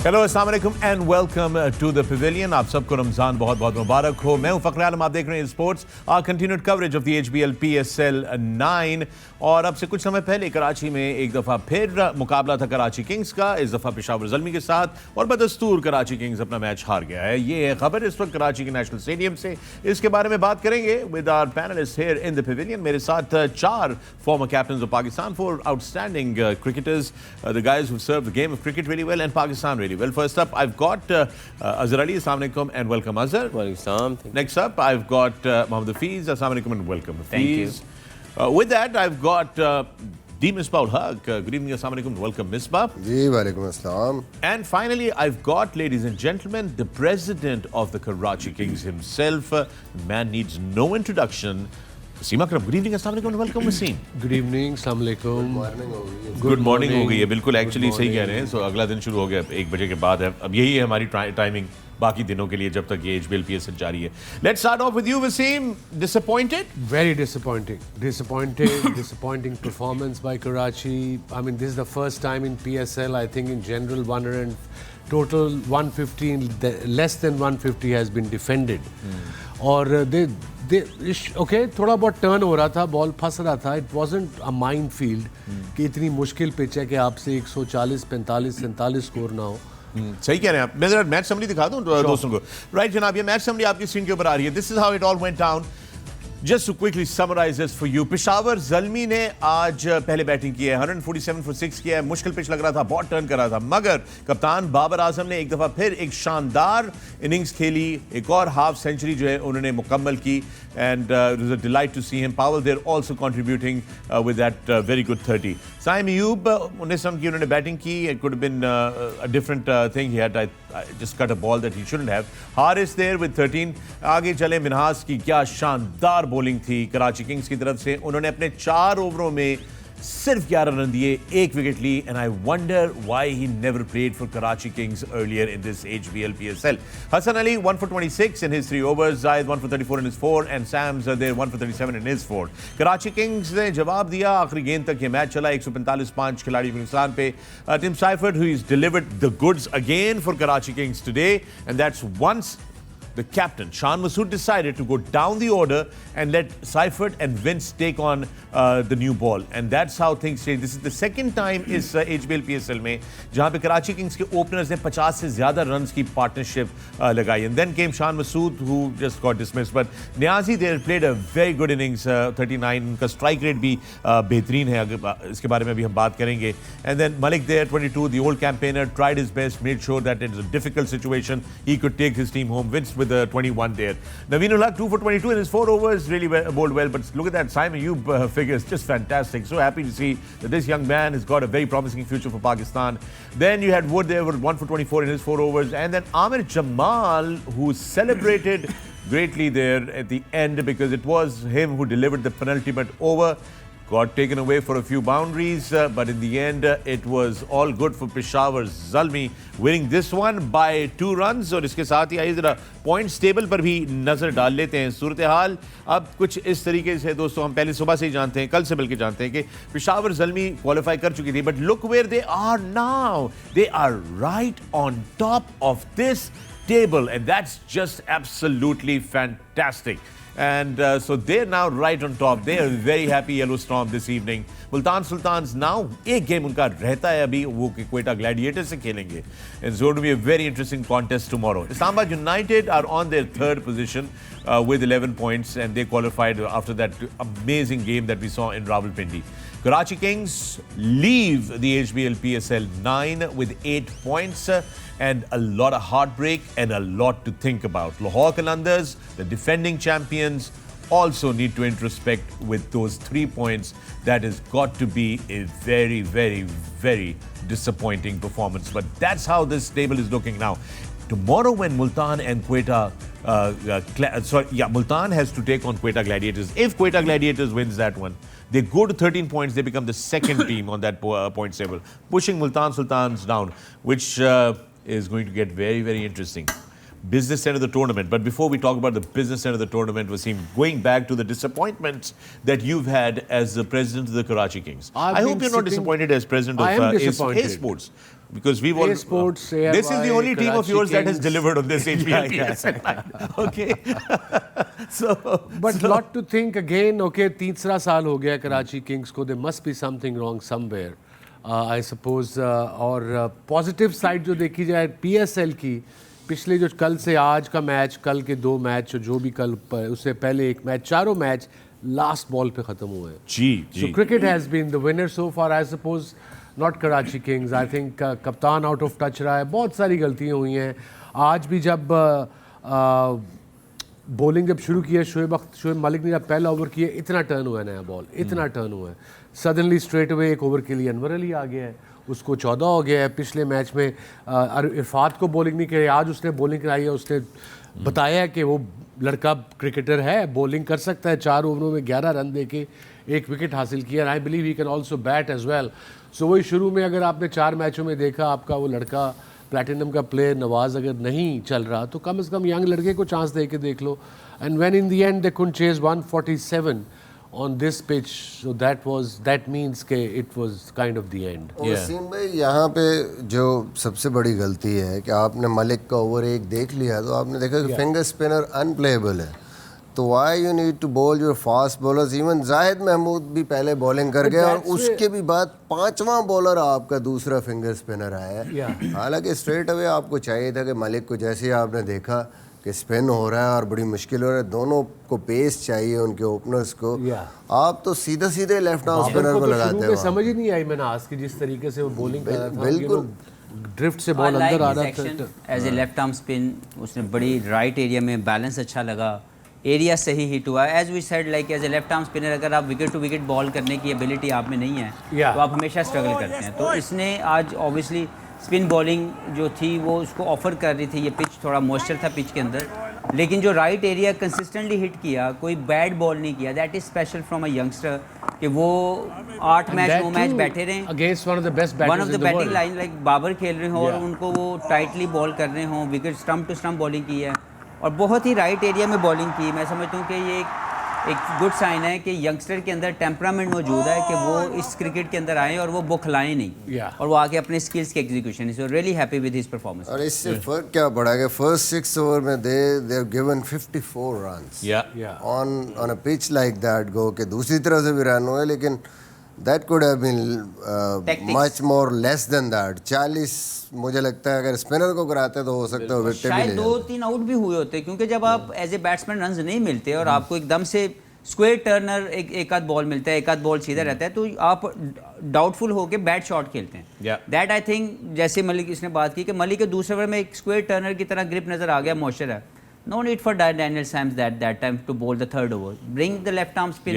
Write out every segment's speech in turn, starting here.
Hello अस्सलाम वालेकुम and welcome to the pavilion. आप सबको रमजान बहुत बहुत मुबारक हो। मैं हूं फखर आलम, आप देख रहे हैं sports continued coverage of the HBL PSL 9। और अब से कुछ समय पहले कराची में एक दफ़ा फिर मुकाबला था कराची किंग्स का, इस दफ़ा पेशावर ज़ल्मी के साथ, और बदस्तूर कराची किंग्स अपना मैच हार गया है। ये है खबर इस वक्त कराची के नेशनल स्टेडियम से। इसके बारे में बात करेंगे with our panelist here in the pavilion. मेरे साथ चार former captains of Pakistan, four outstanding cricketers, the guys who served the game of cricket really well and Pakistan really well. First up, I've got Azhar Ali. Assalamu alaikum and welcome, Azhar. Welcome. Next up, I've got Mohammad Hafeez. Assalamu alaikum and welcome, Hafeez. Thank you. With that, I've got Misbah Haq. Good evening, assalamu alaikum and welcome, Misbah. Ji, walaikum assalam. And finally, I've got, ladies and gentlemen, the president of the Karachi Kings himself. The man needs no introduction. Wasim Akram, good evening, assalamu alaikum and welcome, Wasim. Good evening, अस्सलाम वालेकुम। Good morning हो गई है, बिल्कुल actually सही कह रहे हैं। सो अगला दिन शुरू हो गया 1 बजे के बाद है। अब यही है हमारी टाइमिंग बाकी दिनों के लिए जब तक ये HBL PSL जारी है। Let's start of with you Wasim. Disappointed? Very disappointing. Disappointing performance by Karachi. I mean, this is the first time in PSL, I think in general, total 150, less than 150 has been defended. और okay थोड़ा बहुत turn हो रहा था, ball फंस रहा था। It wasn't a mine field कि इतनी मुश्किल पिच है कि आपसे 140, 45, 47 स्कोर ना हो। सही कह रहे हैं आप। मैं जरा मैच समरी दिखा दूं दोस्तों को। राइट जनाब, ये मैच समरी आपकी स्क्रीन के ऊपर आ रही है। This is how it all went down. Just to quickly summarize this for you, Peshawar Zalmi ने आज पहले बैटिंग की है, 147 for 6 किया है। मुश्किल पिच लग रहा था, बहुत टर्न कर रहा था, मगर कप्तान बाबर आजम ने एक दफ़ा फिर एक शानदार इनिंग्स खेली। एक और हाफ सेंचुरी जो है उन्होंने मुकम्मल की and it was a delight to see him. Powell there also contributing with that very good 30। Saim Ayub 19 run की उन्होंने बैटिंग की। It could have been a different thing, he had just cut a ball that he shouldn't have. Haris there with 13. आगे चले, मिन्हास की क्या शानदार bowling थी Karachi Kings की तरफ से। उन्होंने अपने 4 ओवरों में सिर्फ 11 रन दिए, 1 विकेट ली। And I wonder why he never played for Karachi Kings earlier in this HBL PSL. Hasan Ali 1 for 26 in his 3 overs, Zayed 1 for 34 in his 4 and Sam's there 1 for 37 in his 4. Karachi Kings ने जवाब दिया, आखिरी गेंद तक ये match चला। 145 खिलाड़ी पाकिस्तान पे। Tim Seifert who has delivered the goods again for Karachi Kings today, and that's once the captain, Shan Masood, decided to go down the order and let Seifert and Vince take on the new ball. And that's how things change. This is the second time इस HBL PSL में जहाँ पे Karachi Kings के openers ने 50 से ज़्यादा runs की partnership लगाई. And then came Shan Masood, who just got dismissed. But Niazi there played a very good innings, 39. उनका स्ट्राइक रेट भी बेहतरीन है, इसके बारे में भी हम बात करेंगे. And then Malik there, 22, the old campaigner, tried his best, made sure that it's a difficult situation, he could take his team home. Vince with the 21 there. Naveenul Haq 2 for 22 in his 4 overs, really bowled well. But look at that Simon Ayub figures, just fantastic. So happy to see that this young man has got a very promising future for Pakistan. Then you had Wood there with 1 for 24 in his 4 overs. And then Amir Jamal, who celebrated greatly there at the end because it was him who delivered the penultimate over. Got taken away for a few boundaries, but in the end, it was all good for Peshawar Zalmi, winning this one by 2 runs. और इसके साथ ही आइए जरा points table पर भी नजर डाल लेते हैं। सूरत हाल अब कुछ इस तरीके से दोस्तों, हम पहले सुबह से ही जानते हैं, कल से बल्कि जानते हैं कि पेशावर ज़ल्मी क्वालिफाई कर चुकी थी, but look where they are now, they are right on top of this table, and that's just absolutely fantastic. And so they're now right on top. They are very happy, Yellow Storm, this evening. Multan Sultans now, एक game उनका रहता है अभी, वो Quetta Gladiators से खेलेंगे. It's going to be a very interesting contest tomorrow. Islamabad United are on their 3rd position with 11 points, and they qualified after that amazing game that we saw in Rawalpindi. Karachi Kings leave the HBL PSL 9 with 8 points and a lot of heartbreak and a lot to think about. Lahore Qalandars, the defending champions, also need to introspect with those 3 points. That has got to be a very, very, very disappointing performance. But that's how this table is looking now. Tomorrow when Multan and Quetta, Multan has to take on Quetta Gladiators. If Quetta Gladiators wins that one, they go to 13 points. They become the second team on that points table, pushing Multan Sultans down, which is going to get very, very interesting. Business end of the tournament. But before we talk about the business end of the tournament, Wasim, going back to the disappointments that you've had as the president of the Karachi Kings. I hope you're not disappointed as president of A Sports. because we've all Sports, this is the only team of Karachi yours that has Kings. delivered on this HBL PSL9. Okay. But lot to think again. Okay, तीसरा साल हो गया Karachi Kings को. There must be something wrong somewhere. I suppose. और positive side जो देखी जाए PSL की, पिछले जो कल से आज का मैच, कल के 2 मैच, जो भी कल उससे पहले एक मैच, चारों मैच लास्ट बॉल पे खत्म हुए हैं. जी. So cricket has been the winner so far, I suppose. Not Karachi Kings. I think कप्तान आउट ऑफ टच रहा है. बहुत सारी गलतियाँ हुई हैं. आज भी जब बॉलिंग जब शुरू किया, शोएब मलिक ने जब पहला ओवर किया, इतना टर्न हुआ है नया बॉल, इतना टर्न हुआ है. सडनली स्ट्रेट अवे एक ओवर के लिए अनवर अली आ गया है, उसको 14 हो गया है. पिछले मैच में इरफात को बॉलिंग नहीं कराई, आज उसने बॉलिंग कराई है. उसने बताया कि वो लड़का क्रिकेटर है, बॉलिंग कर सकता है. 4 ओवरों में 11 रन दे के 1 विकेट हासिल किया. I believe he can also bat as well. So वही शुरू में अगर आपने 4 मैचों में देखा, आपका वो लड़का प्लैटिनम का प्लेयर नवाज अगर नहीं चल रहा, तो कम से कम यंग लड़के को चांस दे के देख लो. And when in the end they couldn't chase 147 on this pitch, so that means के it was kind of the end. Wasim भाई, यहाँ पे जो सबसे बड़ी गलती है कि आपने मलिक का ओवर 1 देख लिया तो आपने देखा कि फिंगर स्पिनर अनप्लेएबल है. तो why you need to bowl your fast bowlers. Even Zahid Mahmood भी पहले बॉलिंग कर गया और उसके भी बाद 5वां बॉलर आपका दूसरा फिंगर स्पिनर आया है. हालांकि स्ट्रेट अवे आपको चाहिए था कि मलिक को, जैसे ही आपने देखा कि स्पिन हो रहा है और बड़ी मुश्किल हो रहा है, दोनों को पेस चाहिए उनके ओपनर्स को, आप तो सीधे लेफ्ट आर्म स्पिनर को लगाते हो. समझ ही नहीं आई मैंने आज की जिस तरीके से वो बॉलिंग कर रहा था. बिल्कुल ड्रिफ्ट से बॉल अंदर आ रहा था. As a left arm spin उसने बड़ी राइट एरिया में बैलेंस अच्छा लगा, एरिया सही हिट हुआ. As we said, like as a left arm spinner अगर आप विकेट टू विकेट बॉल करने की एबिलिटी आप में नहीं है तो आप हमेशा स्ट्रगल करते हैं. तो इसने आज ऑब्वियसली स्पिन बॉलिंग जो थी वो उसको ऑफर कर रही थी. ये पिच थोड़ा मॉइस्चर था पिच के अंदर, लेकिन जो राइट एरिया कंसिस्टेंटली हिट किया, कोई बैड बॉल नहीं किया. That is special from a youngster कि वो 8 मैच 9 मैच बैठे रहे against one of the best batters in the batting world. Line, like Babar खेल रहे हो और उनको वो टाइटली बॉल कर रहे हों, wicket stump to stump bowling की है और बहुत ही राइट एरिया में बॉलिंग की. मैं समझता हूँ कि ये एक गुड साइन है कि यंगस्टर के अंदर टेम्परामेंट मौजूद है कि वो इस क्रिकेट के अंदर आए और वो बुखलाएं नहीं और वो आके अपने स्किल्स के execution. Is really happy with his performance. और इससे फर्क क्या पड़ा कि फर्स्ट 6 ओवर में they have given 54 runs on a pitch like that. गो के दूसरी तरफ से भी रन हुए, लेकिन that could have been much more less than that. 40 मुझे लगता है अगर स्पिनर को कराते तो हो सकता है विकेट भी ले जाते. 2-3 आउट भी हुए होते, क्योंकि जब आप एज ए बैट्समैन रन्स नहीं मिलते और आपको एकदम से स्क्वायर टर्नर एक आध बॉल मिलता है, एक आध बॉल सीधा रहता है, तो आप डाउटफुल होकर बैट शॉट खेलते हैं. दैट आई थिंक, जैसे मलिक इसने बात की कि मलिक के दूसरे ओवर में एक स्क्वायर टर्नर की तरह ग्रिप नजर आ गया, मॉइस्चर है. No need for Daniel Sams that time to bowl the 3rd over. Bring the left arm spin.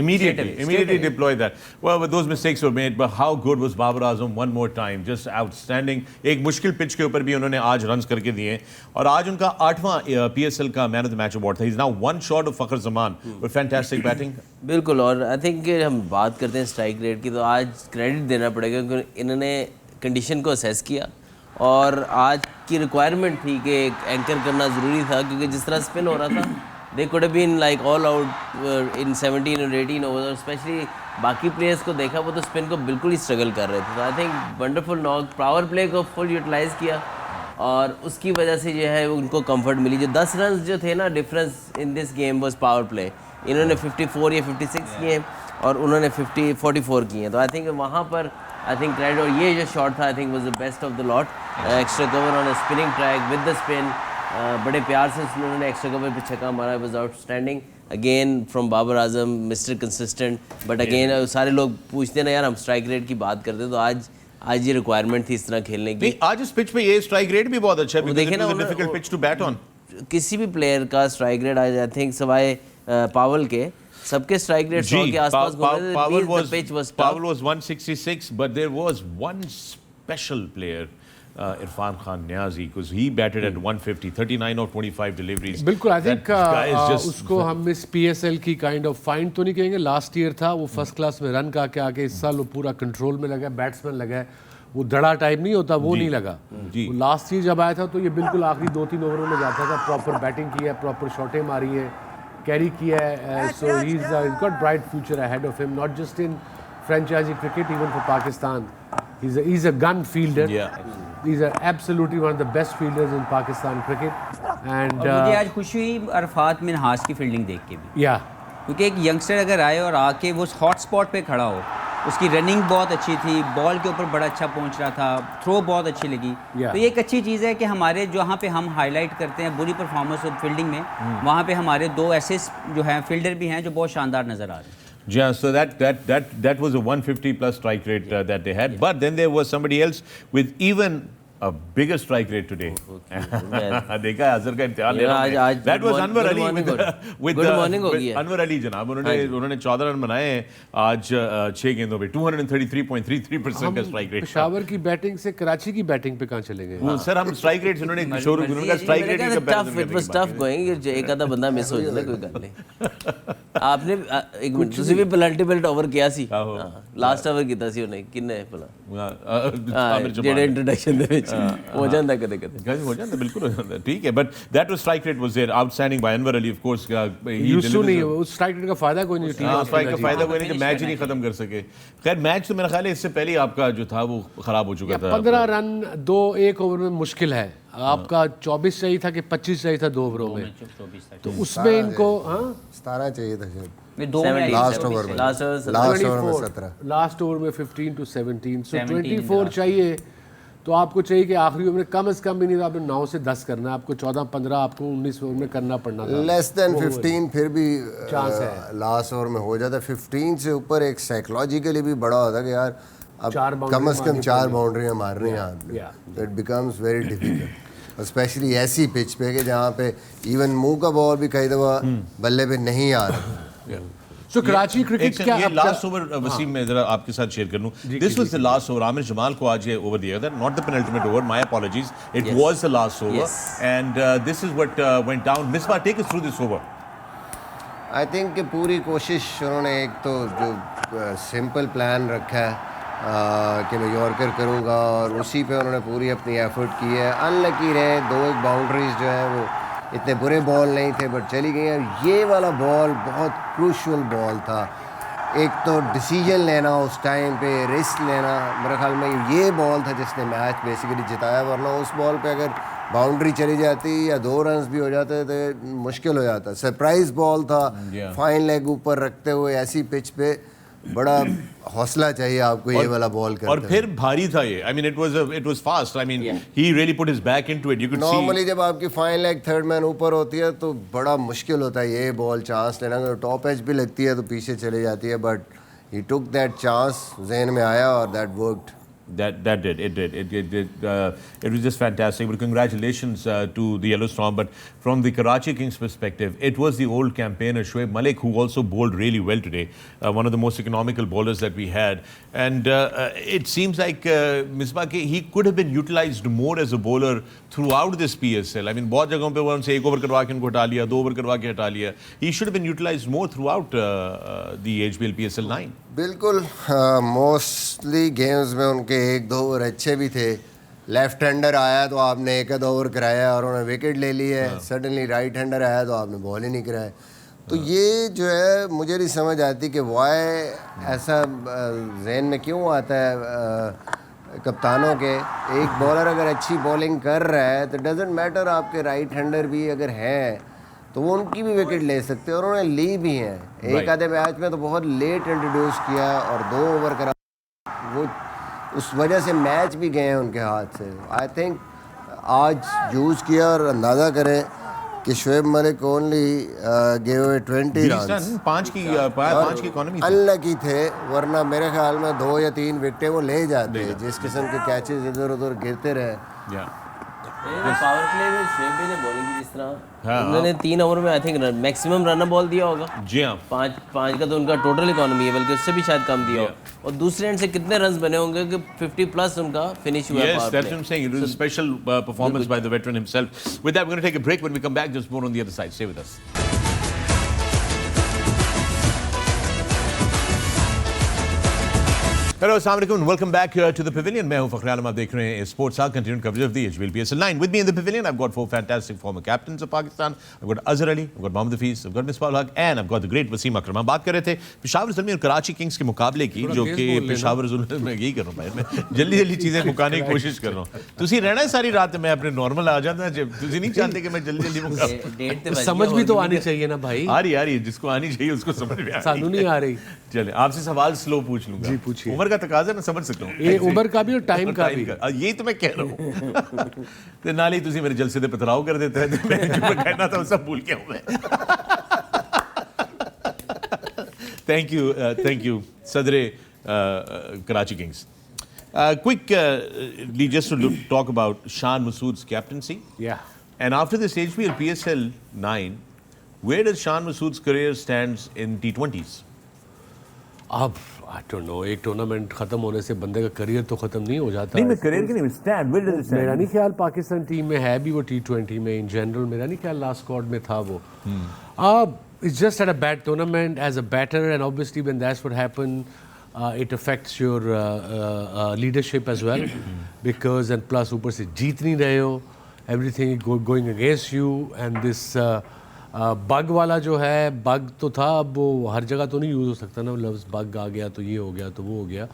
Immediately deploy that. Well, but those mistakes were made. But how good was Babar Azam one more time? Just outstanding. एक मुश्किल pitch के ऊपर भी उन्होंने आज runs करके दिए और आज उनका 8वां PSL का man of the match award था. He's now 1 short of Fakhar Zaman with fantastic batting. बिल्कुल. और आई थिंक हम बात करते हैं स्ट्राइक रेट की, तो आज क्रेडिट देना पड़ेगा क्योंकि इन्होंने कंडीशन को असेस किया और आज की रिक्वायरमेंट थी कि एंकर करना ज़रूरी था, क्योंकि जिस तरह स्पिन हो रहा था they could have been like all out in 17 और 18 ओवर. और स्पेशली बाकी प्लेयर्स को देखा, वो तो स्पिन को बिल्कुल ही स्ट्रगल कर रहे थे. तो I think wonderful knock, power play को फुल यूटिलाइज़ किया और उसकी वजह से जो है उनको कंफर्ट मिली. जो 10 रन जो थे ना difference in this game was power play. इन्होंने 54 या 56 किए और उन्होंने 44 किए. तो आई थिंक वहाँ पर आई थिंक क्रेडिट. और ये जो शॉट था I think was the best of the lot. Extra cover on a spinning track with the spin, बड़े प्यार से उन्होंने एक्स्ट्रा कवर पे छक्का मारा. Was outstanding again from Babar Azam, mister consistent. But again सारे लोग पूछते ना यार हम स्ट्राइक रेट की बात करते, तो आज ये रिक्वायरमेंट थी इस तरह खेलने की. आज इस पिच पे ये स्ट्राइक रेट भी बहुत अच्छा है. देखें ना, difficult pitch to bat on. किसी भी प्लेयर का स्ट्राइक रेट आज आई थिंक सवाए पावल के सबके स्ट्राइक रेट 100 के आसपास Pavel was 166, but there was one special player, Irfan Khan Niazi, because he batted at 150, 39 or 25 deliveries. बिल्कुल. आई थिंक उसको हम इस PSL की काइंड ऑफ फाइंड तो नहीं कहेंगे. लास्ट ईयर था वो फर्स्ट क्लास में रन का के आके, इस साल वो पूरा कंट्रोल में लगा, बैट्समैन लगा है. वो धड़ा टाइप नहीं होता, वो नहीं लगा. लास्ट ईयर जब आया था तो ये बिल्कुल आखिरी 2-3 ओवरों में जाता था. प्रॉपर बैटिंग की है, प्रॉपर शॉटें मारी है, कैरी किया है. So he is got bright future ahead of him, not just in franchise cricket, even for Pakistan. He's a gun fielder. Yeah. He's absolutely one of the best fielders in Pakistan cricket. And और मुझे आज खुशी हुई अरफात मिनहास की fielding देख के भी, yeah, क्योंकि एक यंगस्टर अगर आए और आके वो हॉट स्पॉट पे खड़ा हो, उसकी रनिंग बहुत अच्छी थी, बॉल के ऊपर बड़ा अच्छा पहुंच रहा था, थ्रो बहुत अच्छी लगी। Yeah. तो ये एक अच्छी चीज़ है कि हमारे जहाँ पे हम हाईलाइट करते हैं बुरी परफॉर्मेंस ऑफ फील्डिंग में, वहाँ पे हमारे दो ऐसे जो हैं फील्डर भी हैं जो बहुत शानदार नज़र आ रहे हैं। Yeah, so that was a 150 plus strike rate that they had. But then there was somebody else with even a bigger strike rate today. देखा है अजहर का इम्तिहान ले रहा हूं। That was Anwar Ali with Good morning हो गया। Anwar Ali जनाब, उन्होंने 14 रन बनाए हैं आज 6 गेंदों पे, 233.33% का स्ट्राइक रेट। पेशावर की बैटिंग से कराची की बैटिंग पे कहाँ चले गए? वो सर हम स्ट्राइक रेट उन्होंने शुरू उनका स्ट्राइक रेट की comparison it was tough going, एक आधा बंदा मिस हो जाता, कोई गल नहीं। आपने एक मिनट ਤੁਸੀਂ ਵੀ ਪਲੰਟੀ ਬਿਲਟ ਓਵਰ ਕਿਹਾ ਸੀ, ਲਾਸਟ ਓਵਰ ਕੀਤਾ ਸੀ ਉਹਨੇ, ਕਿੰਨੇ ਭਲਾ ਜਿਹੜੇ ਇੰਟਰੋਡਕਸ਼ਨ ਦੇ ਵਿੱਚ ਹੋ ਜਾਂਦਾ ਕਦੇ ਕਦੇ हो जाता, बिल्कुल हो जाता, ठीक है। But that was strike rate was there, outstanding by Anwar Ali of course. Used to नहीं, उस स्ट्राइक रेट का फायदा कोई नहीं, टीम स्ट्राइक का फायदा कोई नहीं कि मैच ही नहीं खत्म कर सके। खैर मैच तो मेरा ख्याल है इससे पहले ही आपका जो था वो खराब हो चुका था। 15 रन 1 ओवर में मुश्किल है। आपका 24 चाहिए था कि 25 चाहिए था 2 ओवरों में, तो उसमें इनको 17 चाहिए था शायद, लास्ट ओवर में, लास्ट ओवर लास्ट ओवर में 17, लास्ट ओवर में 15 to 17, सो 24 चाहिए। तो आपको चाहिए कि आखिरी ओवर में कम से कम भी नहीं तो आपने 9 से 10 करना है, आपको 14-15 आपको 19 ओवर में करना पड़ना था। लेस देन 15 फिर भी चांस है, लास्ट ओवर में हो जाता। 15 से ऊपर एक साइकोलॉजिकली भी बड़ा होता कि यार अब कम से कम 4 बाउंड्रियां मारनी हैं आपने, तो it becomes very difficult, specially ऐसी पिच पे कि जहाँ पे इवन मुंह का बॉल भी कई दफ़ा बल्ले पे नहीं आ रहा। सो कराची क्रिकेट क्या ये लास्ट ओवर वसीम में जरा आपके साथ शेयर कर लूं, this was the last over. Aamir Jamal को आज ये ओवर दिया था, not the penultimate over, my apologies, it was the last over and this is what went down. Misbah, take us through this over. I think कि पूरी कोशिश उन्होंने एक तो जो सिंपल प्लान रखा है कि मैं यॉर्कर करूंगा और उसी पे उन्होंने पूरी अपनी एफर्ट की है। अनलकी रहे, 2 बाउंड्रीज जो है वो इतने बुरे बॉल नहीं थे बट चली गई हैं। ये वाला बॉल बहुत क्रूशल बॉल था, एक तो डिसीजन लेना उस टाइम पे, रिस्क लेना, मेरे ख्याल में ये बॉल था जिसने मैच बेसिकली जिताया, वरना उस बॉल पे अगर बाउंड्री चली जाती या 2 रन्स भी हो जाते तो मुश्किल हो जाता। सरप्राइज बॉल था, फाइन लेग ऊपर रखते हुए ऐसी पिच पे बड़ा हौसला चाहिए आपको ये वाला बॉल करते। और फिर भारी था ये, I mean it was fast, I mean he really put his back into it, you could see. Normally जब आपकी फाइन लेग थर्ड मैन ऊपर होती है तो बड़ा मुश्किल होता है ये बॉल चांस लेना, अगर टॉप एज भी लगती है तो पीछे चली जाती है, but he took that chance, जहन में आया और that worked. That did. It did. It was just fantastic. But congratulations to the Yellow Storm. But from the Karachi Kings perspective, it was the old campaigner Shoaib Malik who also bowled really well today. One of the most economical bowlers that we had. And it seems like Misbah, he could have been utilized more as a bowler throughout this PSL. I mean, बहुत जगहों पे वो उनसे 1 over करवा के उनको हटा लिया, 2 ओवर करवा के हटा लिया. He should have been utilized more throughout the HBL PSL9. बिल्कुल, मोस्टली गेम्स में उनके 1-2 ओवर अच्छे भी थे। लेफ्ट हैंडर आया तो आपने 1 ओवर कराया और उन्होंने विकेट ले ली है। सडनली राइट हैंडर आया तो आपने बॉल ही नहीं कराया। तो ये जो है मुझे नहीं समझ आती कि वाई ऐसा जहन में क्यों आता है कप्तानों के। एक बॉलर अगर अच्छी बॉलिंग कर रहा है तो डजेंट मैटर आपके राइट हैंडर भी अगर हैं तो वो उनकी भी विकेट ले सकते हैं और उन्होंने ली भी हैं। एक आधे मैच में तो बहुत लेट इंट्रोड्यूस किया और 2 ओवर करा, वो उस वजह से मैच भी गए हैं उनके हाथ से। आई थिंक आज यूज़ किया और अंदाज़ा करें कि Shoaib Malik only give away 20 run, 5 की इकोनॉमी, अनलकी थे, वरना मेरे ख्याल में 2 या 3 विकेटें वो ले जाते जिस किस्म के कैचेस इधर उधर गिरते रहे। पावर प्ले में शोएब ने बॉलिंग की जिस तरह उन्होंने 3 ओवर में I think maximum run ball दिया होगा। जी हाँ, 5 का तो उनका टोटल इकोनॉमी है, बल्कि उससे भी शायद कम दिया हो। और दूसरे एंड से कितने रन्स बने होंगे कि 50 प्लस उनका फिनिश हुआ। Yes, that's what I'm saying. It was a special performance by the veteran himself. With that, we're going to take a break. When we come back, just more on the other side. Stay with us. Hello, assalamu alaikum, and welcome back to the Pavilion. मैं हूं फ़खर आलम, आप देख रहे हैं Sports Hub, continued coverage of the HBL PSL9. With me in the Pavilion, I've got 4 fantastic former captains of Pakistan. I've got Azhar Ali, I've got Mohammad Hafeez, I've got Misbah, and I've got the great Wasim Akram. हम बात कर रहे थे पेशावर ज़ल्मी और Karachi Kings के मुकाबले की, जो कि पेशावर ज़ल्मी मैं यही कर रहा हूं भाई, मैं जल्दी चीज़ें मुकाने की कोशिश कर रहा हूं. तुसी रहना है सारी रात मैं अपने नॉर्मल आ जाता है, तुसी नहीं चाहते कि मैं जल्दी मुका. समझ भी तो आनी चाहिए ना भाई. आ रही है, जिसको आनी चाहिए उसको समझ में आ रही. सानू नहीं आ रही. चले आपसे सवाल स्लो पूछ लूंगा. जी पूछिए. उम्र का तकाजा मैं समझ सकता हूं. ये उम्र का भी और टाइम का भी. यही तो मैं कह रहा हूं. ते नाल ही तुसी मेरे जलसे दे पथराव कर देते हैं. मैं जो कहना था वो सब भूल गया हूं मैं. Thank you Sadre Karachi Kings. Quickly just to talk about Shan Masood's captaincy. Yeah. And after this HBL PSL9, where does Shan Masood's career stands in T20s? अब आई डोंट नो, एक टूर्नामेंट खत्म होने से बंदे का career तो खत्म नहीं हो जाता. नहीं, मैं करियर की नहीं, stand, where does it stand? मेरा नहीं ख्याल पाकिस्तान टीम में है भी वो T20 में इन जनरल, मेरा नहीं ख्याल लास्ट स्क्वाड में था वो. It's just at a bad tournament as a batter, and obviously when that's what happened, it affects your leadership as well, because and plus ऊपर से जीत नहीं रहे हो, everything going against you, and this bug वाला जो है, bug तो था, अब वो हर जगह तो नहीं यूज़ हो सकता ना, लफ्ज़ बग आ गया तो ये हो गया तो वो हो गया.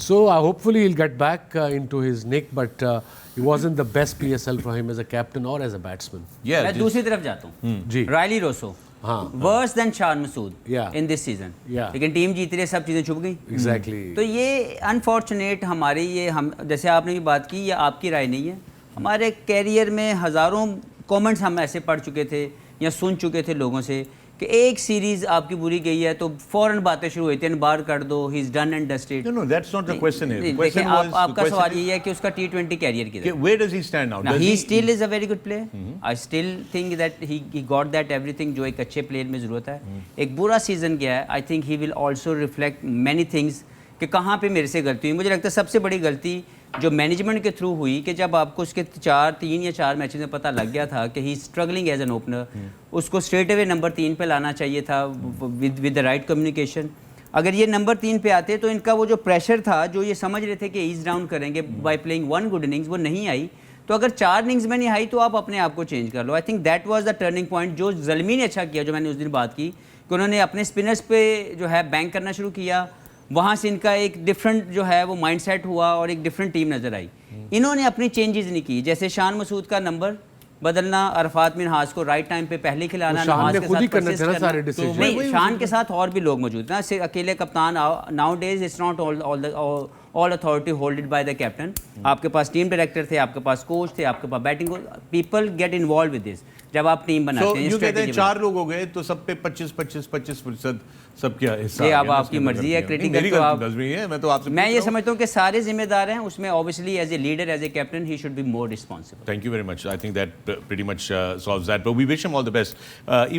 So hopefully he'll get back into his nick, but it wasn't the best PSL for him as a captain or as a batsman. Yeah, मैं दूसरी तरफ जाता हूँ. जी. Rilee Rossouw. हाँ. Worse than Shan Masood. Yeah. In this season. Yeah. लेकिन team जीत रही है, सब चीज़ें छुप गई. Exactly. तो ये अनफॉर्चुनेट हमारी ये हम जैसे आपने भी बात की, ये आपकी राय नहीं है. हमारे कैरियर में हज़ारों कमेंट्स हम ऐसे पढ़ चुके थे या सुन चुके थे लोगों से कि एक सीरीज आपकी बुरी गई है तो फौरन बातें शुरू हुई थी, बार कर दो, he is done and dusted. No, that's not the question here. देखिए आपका सवाल ये है कि उसका T20 कैरियर किधर. Where does he stand now? He still is a very good player. I still think that he got that everything जो एक अच्छे प्लेयर में ज़रूरत है. एक बुरा सीजन गया है. I think he will also reflect many things कि कहाँ पे मेरे से गलती हुई. मुझे लगता है सबसे बड़ी गलती जो मैनेजमेंट के थ्रू हुई कि जब आपको उसके 3 या 4 मैचेस में पता लग गया था कि ही स्ट्रगलिंग एज एन ओपनर, उसको स्ट्रेट अवे नंबर 3 पे लाना चाहिए था विद द राइट कम्युनिकेशन. अगर ये नंबर 3 पे आते तो इनका वो जो प्रेशर था, जो ये समझ रहे थे कि ईज डाउन करेंगे बाय प्लेइंग 1 गुड इनिंग्स, वो नहीं आई. तो अगर 4 इनिंग्स में नहीं आई तो आप अपने आप को चेंज कर लो. I think that was the turning point. जो ज़ल्मी ने अच्छा किया, जो मैंने उस दिन बात की कि उन्होंने अपने स्पिनर्स पे जो है बैंक करना शुरू किया, वहाँ से इनका एक डिफरेंट जो है वो माइंडसेट हुआ और एक डिफरेंट टीम नज़र आई. इन्होंने अपनी चेंजेस नहीं की, जैसे शान मसूद का नंबर बदलना, अरफात मिनहाज को राइट टाइम पे पहले खिलाना, नवाज के साथ परसिस्ट करना. नहीं, शान के साथ और भी लोग मौजूद हैं, अकेले कप्तान. Now days it's not all authority holded by the captain. आपके पास टीम डायरेक्टर थे, आपके पास कोच थे, आपके पास batting, people get involve with this जब आप टीम बनाते हैं. कहते हैं 4 लोग हो गए तो सब पे 25% सब क्या हिस्सा. ये अब आपकी मर्जी है. क्रिटिकल तो आप, मैं तो आपसे मैं ये समझता हूँ कि सारे जिम्मेदार हैं उसमें. Obviously as a leader, as a captain, he should be more responsible. Thank you very much. I think that pretty much solves that. But we wish him all the best.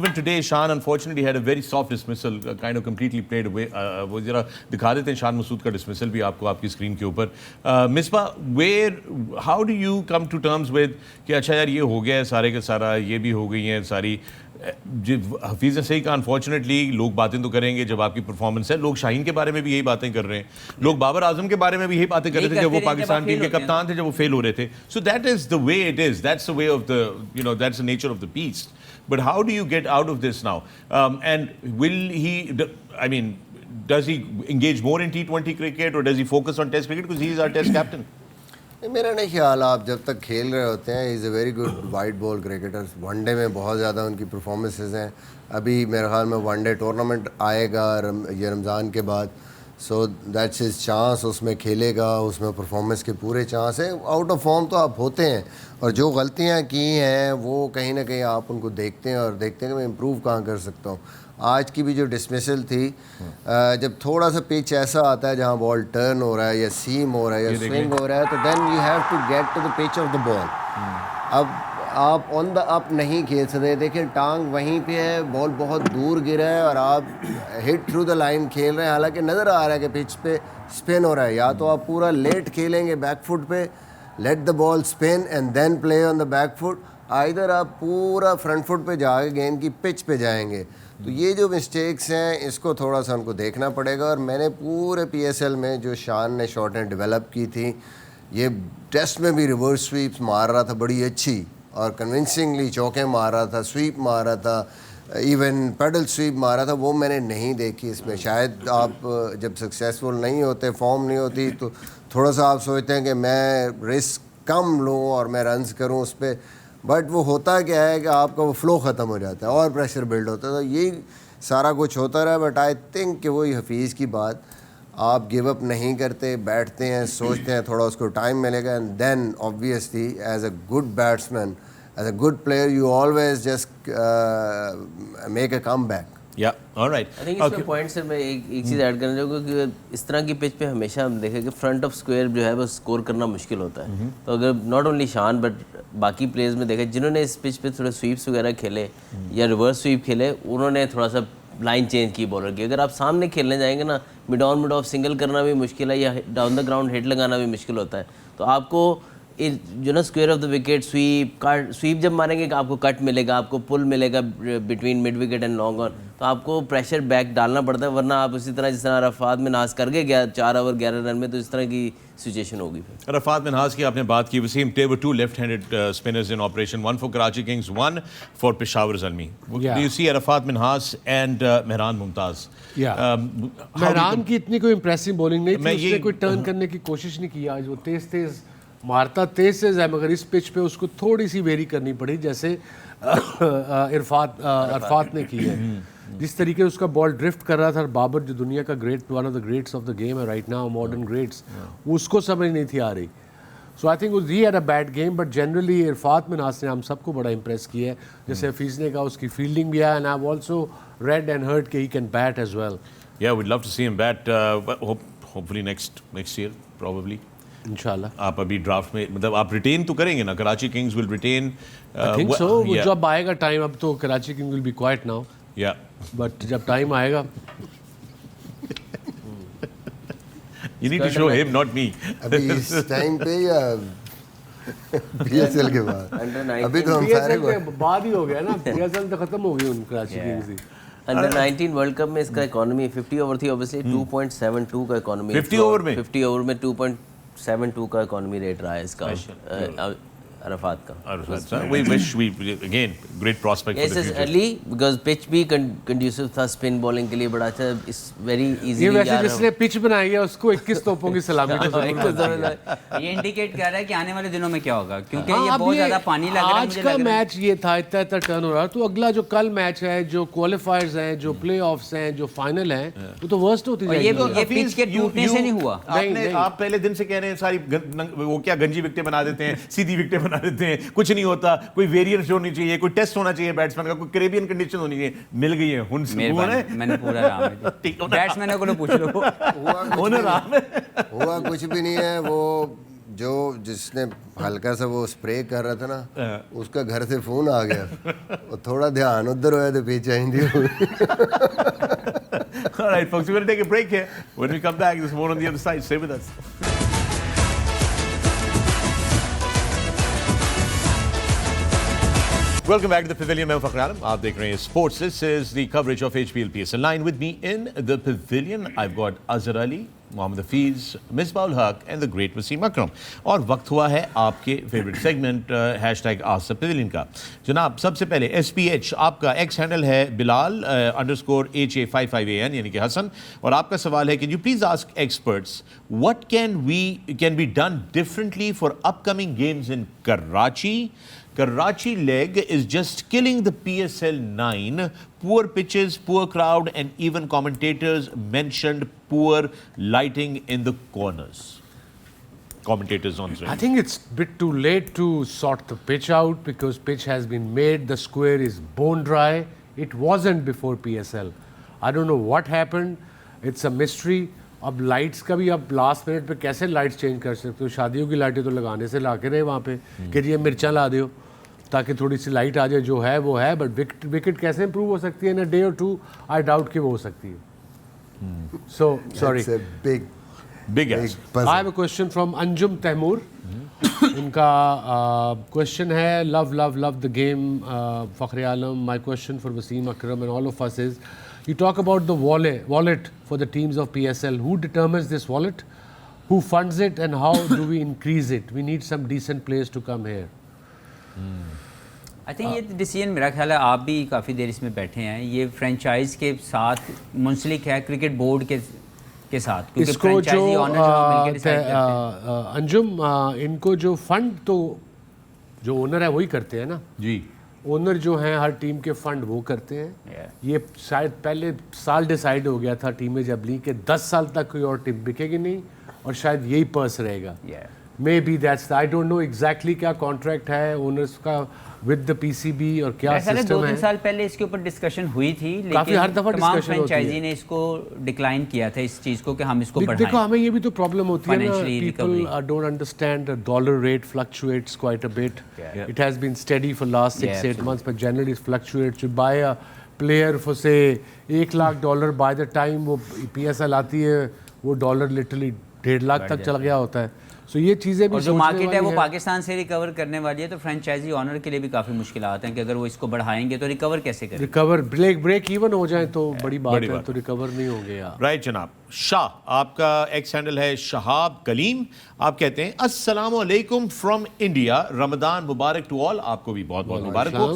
Even today, Shan unfortunately had a very soft dismissal, kind of completely played away. वो जरा दिखा देते हैं शान मसूद का dismissal भी आपको आपकी screen के ऊपर. Misbah, how do you come to terms with कि अच्छा यार ये हो गया है सारे का सारा, ये भी हो गई हैं सारी. हफीज़ ने सही कहा, अनफॉर्चुनेटली लोग बातें तो करेंगे जब आपकी परफॉर्मेंस है. लोग शाहीन के बारे में भी यही बातें कर रहे हैं, लोग बाबर आजम के बारे में भी यही बातें कर रहे थे जब वो पाकिस्तान टीम के कप्तान थे, जब वो फेल हो रहे थे. So that is the way it is, that's the way of the, you know, that's the nature of the beast. But how do you get out of this now? And will he, I mean, does he engage more in T20 cricket or does he focus on Test cricket because he is our Test captain? मेरा नहीं ख्याल. आप जब तक खेल रहे होते हैं, is a very good wide ball cricketer. One day में बहुत ज़्यादा उनकी परफॉर्मेंसेस हैं. अभी मेरे ख्याल में वनडे टूर्नामेंट आएगा ये रमज़ान के बाद, सो दैट्स हिज चांस. उसमें खेलेगा, उसमें परफॉर्मेंस के पूरे चांस है. आउट ऑफ फॉर्म तो आप होते हैं, और जो गलतियाँ की हैं वो कहीं ना कहीं आप उनको देखते हैं और देखते हैं कि मैं इम्प्रूव कहाँ कर सकता हूँ. आज की भी जो डिसमिसल थी, जब थोड़ा सा पिच ऐसा आता है जहाँ बॉल टर्न हो रहा है या सीम हो रहा है या स्विंग हो रहा है, तो then you have to get to the pitch of the ball. अब आप ऑन द अप नहीं खेल सकते. देखिए टांग वहीं पे है, बॉल बहुत दूर गिरा है और आप हिट थ्रू द लाइन खेल रहे हैं. हालांकि नज़र आ रहा है कि पिच पे स्पिन हो रहा है. या तो आप पूरा लेट खेलेंगे बैक फुट पे, let the ball spin and then play on the back foot, either आप पूरा फ्रंट फुट पे जाके गेंद की पिच पे जाएंगे। तो ये जो मिस्टेक्स हैं इसको थोड़ा सा उनको देखना पड़ेगा। और मैंने पूरे PSL में जो शान ने शॉटें डेवलप की थी, ये टेस्ट में भी रिवर्स स्वीप्स मार रहा था बड़ी अच्छी और कन्विंसिंगली चौके मार रहा था, स्वीप मार रहा था, इवन पेडल स्वीप मारा था, वो मैंने नहीं देखी इसमें। शायद आप जब सक्सेसफुल नहीं होते, फॉर्म नहीं होती, तो थोड़ा सा आप सोचते हैं कि मैं रिस्क कम लूँ और मैं रन्स करूँ उस पर, बट वो होता क्या है कि आपका वो फ्लो ख़त्म हो जाता है और प्रेशर बिल्ड होता है। तो यही सारा कुछ होता रहा। बट आई थिंक कि वही हफीज़ की बात, आप गिव अप नहीं करते, बैठते हैं, सोचते हैं थोड़ा उसको टाइम मिलेगा, and then obviously as a good batsman, as a good player, you always just make a comeback. Yeah alright, I think इसमें पॉइंट से मैं एक चीज़ ऐड करना चाहूँगा कि इस तरह की पिच पे हमेशा हम देखें कि फ्रंट ऑफ स्क्वायर जो है वो स्कोर करना मुश्किल होता है। तो अगर नॉट ओनली शान बट बाकी प्लेयर्स में देखें जिन्होंने इस पिच पे थोड़े स्वीप्स वगैरह खेले या रिवर्स स्वीप खेले, उन्होंने थोड़ा सा लाइन चेंज की बॉलर की। अगर आप सामने खेलने जाएंगे ना, mid on mid of single करना भी मुश्किल है या डाउन द ग्राउंड हिट लगाना भी मुश्किल होता है। तो आपको जो ना square of the wicket sweep जब मारेंगे कि आपको कट मिलेगा, आपको पुल मिलेगा between mid wicket and long on, तो आपको प्रेशर बैक डालना पड़ता है, वरना आप उसी तरह जिस तरह रफ़ात मिन्हास करके गया 4 ओवर 11 रन में, तो इस तरह की सिचुएशन होगी। फिर रफ़ात मिन्हास की आपने बात की, Wasim, there were 2 left handed spinners in operation, one for Karachi Kings, one for Peshawar Zalmi. Yeah. Do you see Rafat Minhas and Mehran Mumtaz? Mehran की इतनी कोई इंप्रेसिव बॉलिंग नहीं थी, उसने कोई टर्न करने की कोशिश नहीं की आज। वो तेज मारता तेज है, मगर इस पिच पे उसको थोड़ी सी वेरी करनी पड़ी, जैसे अरफात ने की है। जिस तरीके से उसका बॉल ड्रिफ्ट कर रहा था, बाबर जो दुनिया का great, one of the greats of the game है राइट नाउ, मॉडर्न ग्रेट्स, उसको समझ नहीं थी आ रही। So I think he had a bad game, but generally Arafat Minhas ने हम सबको बड़ा इंप्रेस किया है। जैसे हफीज़ ने कहा, उसकी फील्डिंग भी है, and I have also read and heard कि he can bat as well. Yeah, we'd love to see him bat. Hopefully next year, probably. इंशाल्लाह। आप अभी ड्राफ्ट में, मतलब आप रिटेन तो करेंगे ना? Karachi Kings will retain. I think so. जब आएगा टाइम, अब तो Karachi Kings will be quite now, yeah but जब टाइम आएगा, you need to show him, not me. अभी इस टाइम पे या PSL के बाद? अभी तो हम सारे PSL के बाद ही हो गया ना, PSL तो खत्म हो गई उन कराची किंग्स की। अंडर 19 वर्ल्ड कप में इसका इकोनॉमी 50 ओवर थी, ऑब्वियसली 2.72 का इकोनॉमी। 50 ओवर में 50 ओवर में 2.72 का इकोनॉमी रेट रहा है इसका अरफात का। We wish we again great prospect for the Yes, future. early because pitch भी conducive था स्पिन बॉलिंग के लिए, बड़ा अच्छा, इस very easily ये वैसे जिसने पिच बनाई है उसको 21 तोपों की सलामी तो ये इंडिकेट कर रहा है कि आने वाले दिनों में क्या होगा, क्योंकि ये बहुत ज्यादा पानी लग रहा है। आज का मैच ये था, इतना टर्न हो रहा है, तो अगला जो कल मैच है, जो क्वालिफायर्स हैं, जो प्ले-ऑफ्स हैं, जो फाइनल हैं, वो तो वर्स्ट होती जाएगी। ये पिच के टूटने से नहीं हुआ। आप पहले दिन से कह रहे हैं सारी वो क्या गंजी विकेटें बना देते हैं, सीधी विकेटें बना देते हैं, कुछ नहीं होता, कोई वेरिएंस होनी चाहिए, कोई टेस्ट होना चाहिए बैट्समैन का, कोई कैरेबियन कंडीशन होनी चाहिए। मिल गई है मैंने पूरा बैट्समैन को पूछ लो, हुआ कुछ भी नहीं है। वो जो जिसने हल्का सा वो स्प्रे कर रहा था ना, उसका घर से फोन आ गया, वो थोड़ा ध्यान उधर होया तो पीछे आएंगे। All right, folks, we're going to take a break here. When we come back, there's more on the other side. Stay with us. Welcome back to the Pavilion. मैं Akram. आप देख रहे हैं Sports. This is the coverage of HPL PSL9. With me in the Pavilion, I've got Azhar Ali, Mohammad Hafeez, Misbah and the great Wasim Akram. और वक्त हुआ है आपके फेवरेट सेगमेंट #AskThePavilion का। जनाब, सबसे पहले SPH आपका एक्स हैंडल है बिलाल _HA55AN यानी कि हसन, और आपका सवाल है, can you please ask experts what can be done differently for upcoming games in Karachi? Karachi leg is just killing the PSL9. Poor pitches, poor crowd, and even commentators mentioned poor lighting in the corners. Commentators on I think it's a bit too late to sort the pitch out because pitch has been made. The square is bone dry. It wasn't before PSL. I don't know what happened. It's a mystery. अब lights का भी आप last minute पे कैसे lights change कर सकते हो? शादियों की लाइटें तो लगाने से ला के रहे वहाँ पे कि ये मिर्चा ला दो ताकि थोड़ी सी लाइट आ जाए, जो है वो है, बट विकेट कैसे इंप्रूव हो सकती है इन अ डे और 2? आई डाउट कि वो हो सकती है। So sorry, big ass. I have a question from Anjum Taimur. उनका क्वेश्चन है love love love the game Fakhar Alam. My question for Wasim, Akram and all of us is you talk about the wallet for the teams of PSL. Who determines this wallet? Who funds it and how do we increase it? We need some decent players to come here. I think ये decision मेरा ख्याल है आप भी काफ़ी देर इसमें बैठे हैं, ये फ्रेंचाइज के साथ मुंसलिक है क्रिकेट बोर्ड के साथ, क्योंकि इसको जो फ्रेंचाइजी ऑनर जो मिलकर डिसाइड करते हैं. अंजुम, इनको जो फंड तो जो ओनर है वही करते हैं ना जी. ओनर जो हैं हर टीम के फंड वो करते हैं. ये शायद पहले साल डिसाइड हो गया था टीमें जब ली कि 10 साल तक कोई और टीम बिकेगी नहीं और शायद यही पर्स रहेगा. May be that's, I don't know exactly क्या कॉन्ट्रैक्ट है ओनर्स का विद द पीसीबी और क्या सिस्टम है. 2-3 साल पहले इसके ऊपर डिस्कशन हुई थी, काफी हर दफा तमाम डिस्कशन होती है. फ्रेंचाइजी ने इसको डिक्लाइन किया था इस चीज़ को कि हम इसको बढ़ाएं. देखो हमें ये भी तो प्रॉब्लम होती है ना, Financially people don't understand the dollar rate fluctuates quite a bit. It has been steady for last 6-8 months but generally it fluctuates. You buy a player for say $1 lakh, by the time वो PSL आती है वो dollar literally 1.5 lakh तक चला गया होता है. सो ये चीज़ें भी और जो मार्केट है वो पाकिस्तान से रिकवर करने वाली है, तो फ्रेंचाइजी ऑनर के लिए भी काफ़ी मुश्किल आते हैं कि अगर वो इसको बढ़ाएंगे तो रिकवर कैसे करें. रिकवर ब्रेक इवन हो जाए तो बड़ी बात है, तो रिकवर नहीं होंगे यार. राइट जनाब. शाह, आपका एक्स हैंडल है शहाब कलीम. आप कहते हैं अस्सलाम वालेकुम फ्रॉम इंडिया, रमदान मुबारक टू ऑल. आपको भी बहुत बहुत मुबारक हो.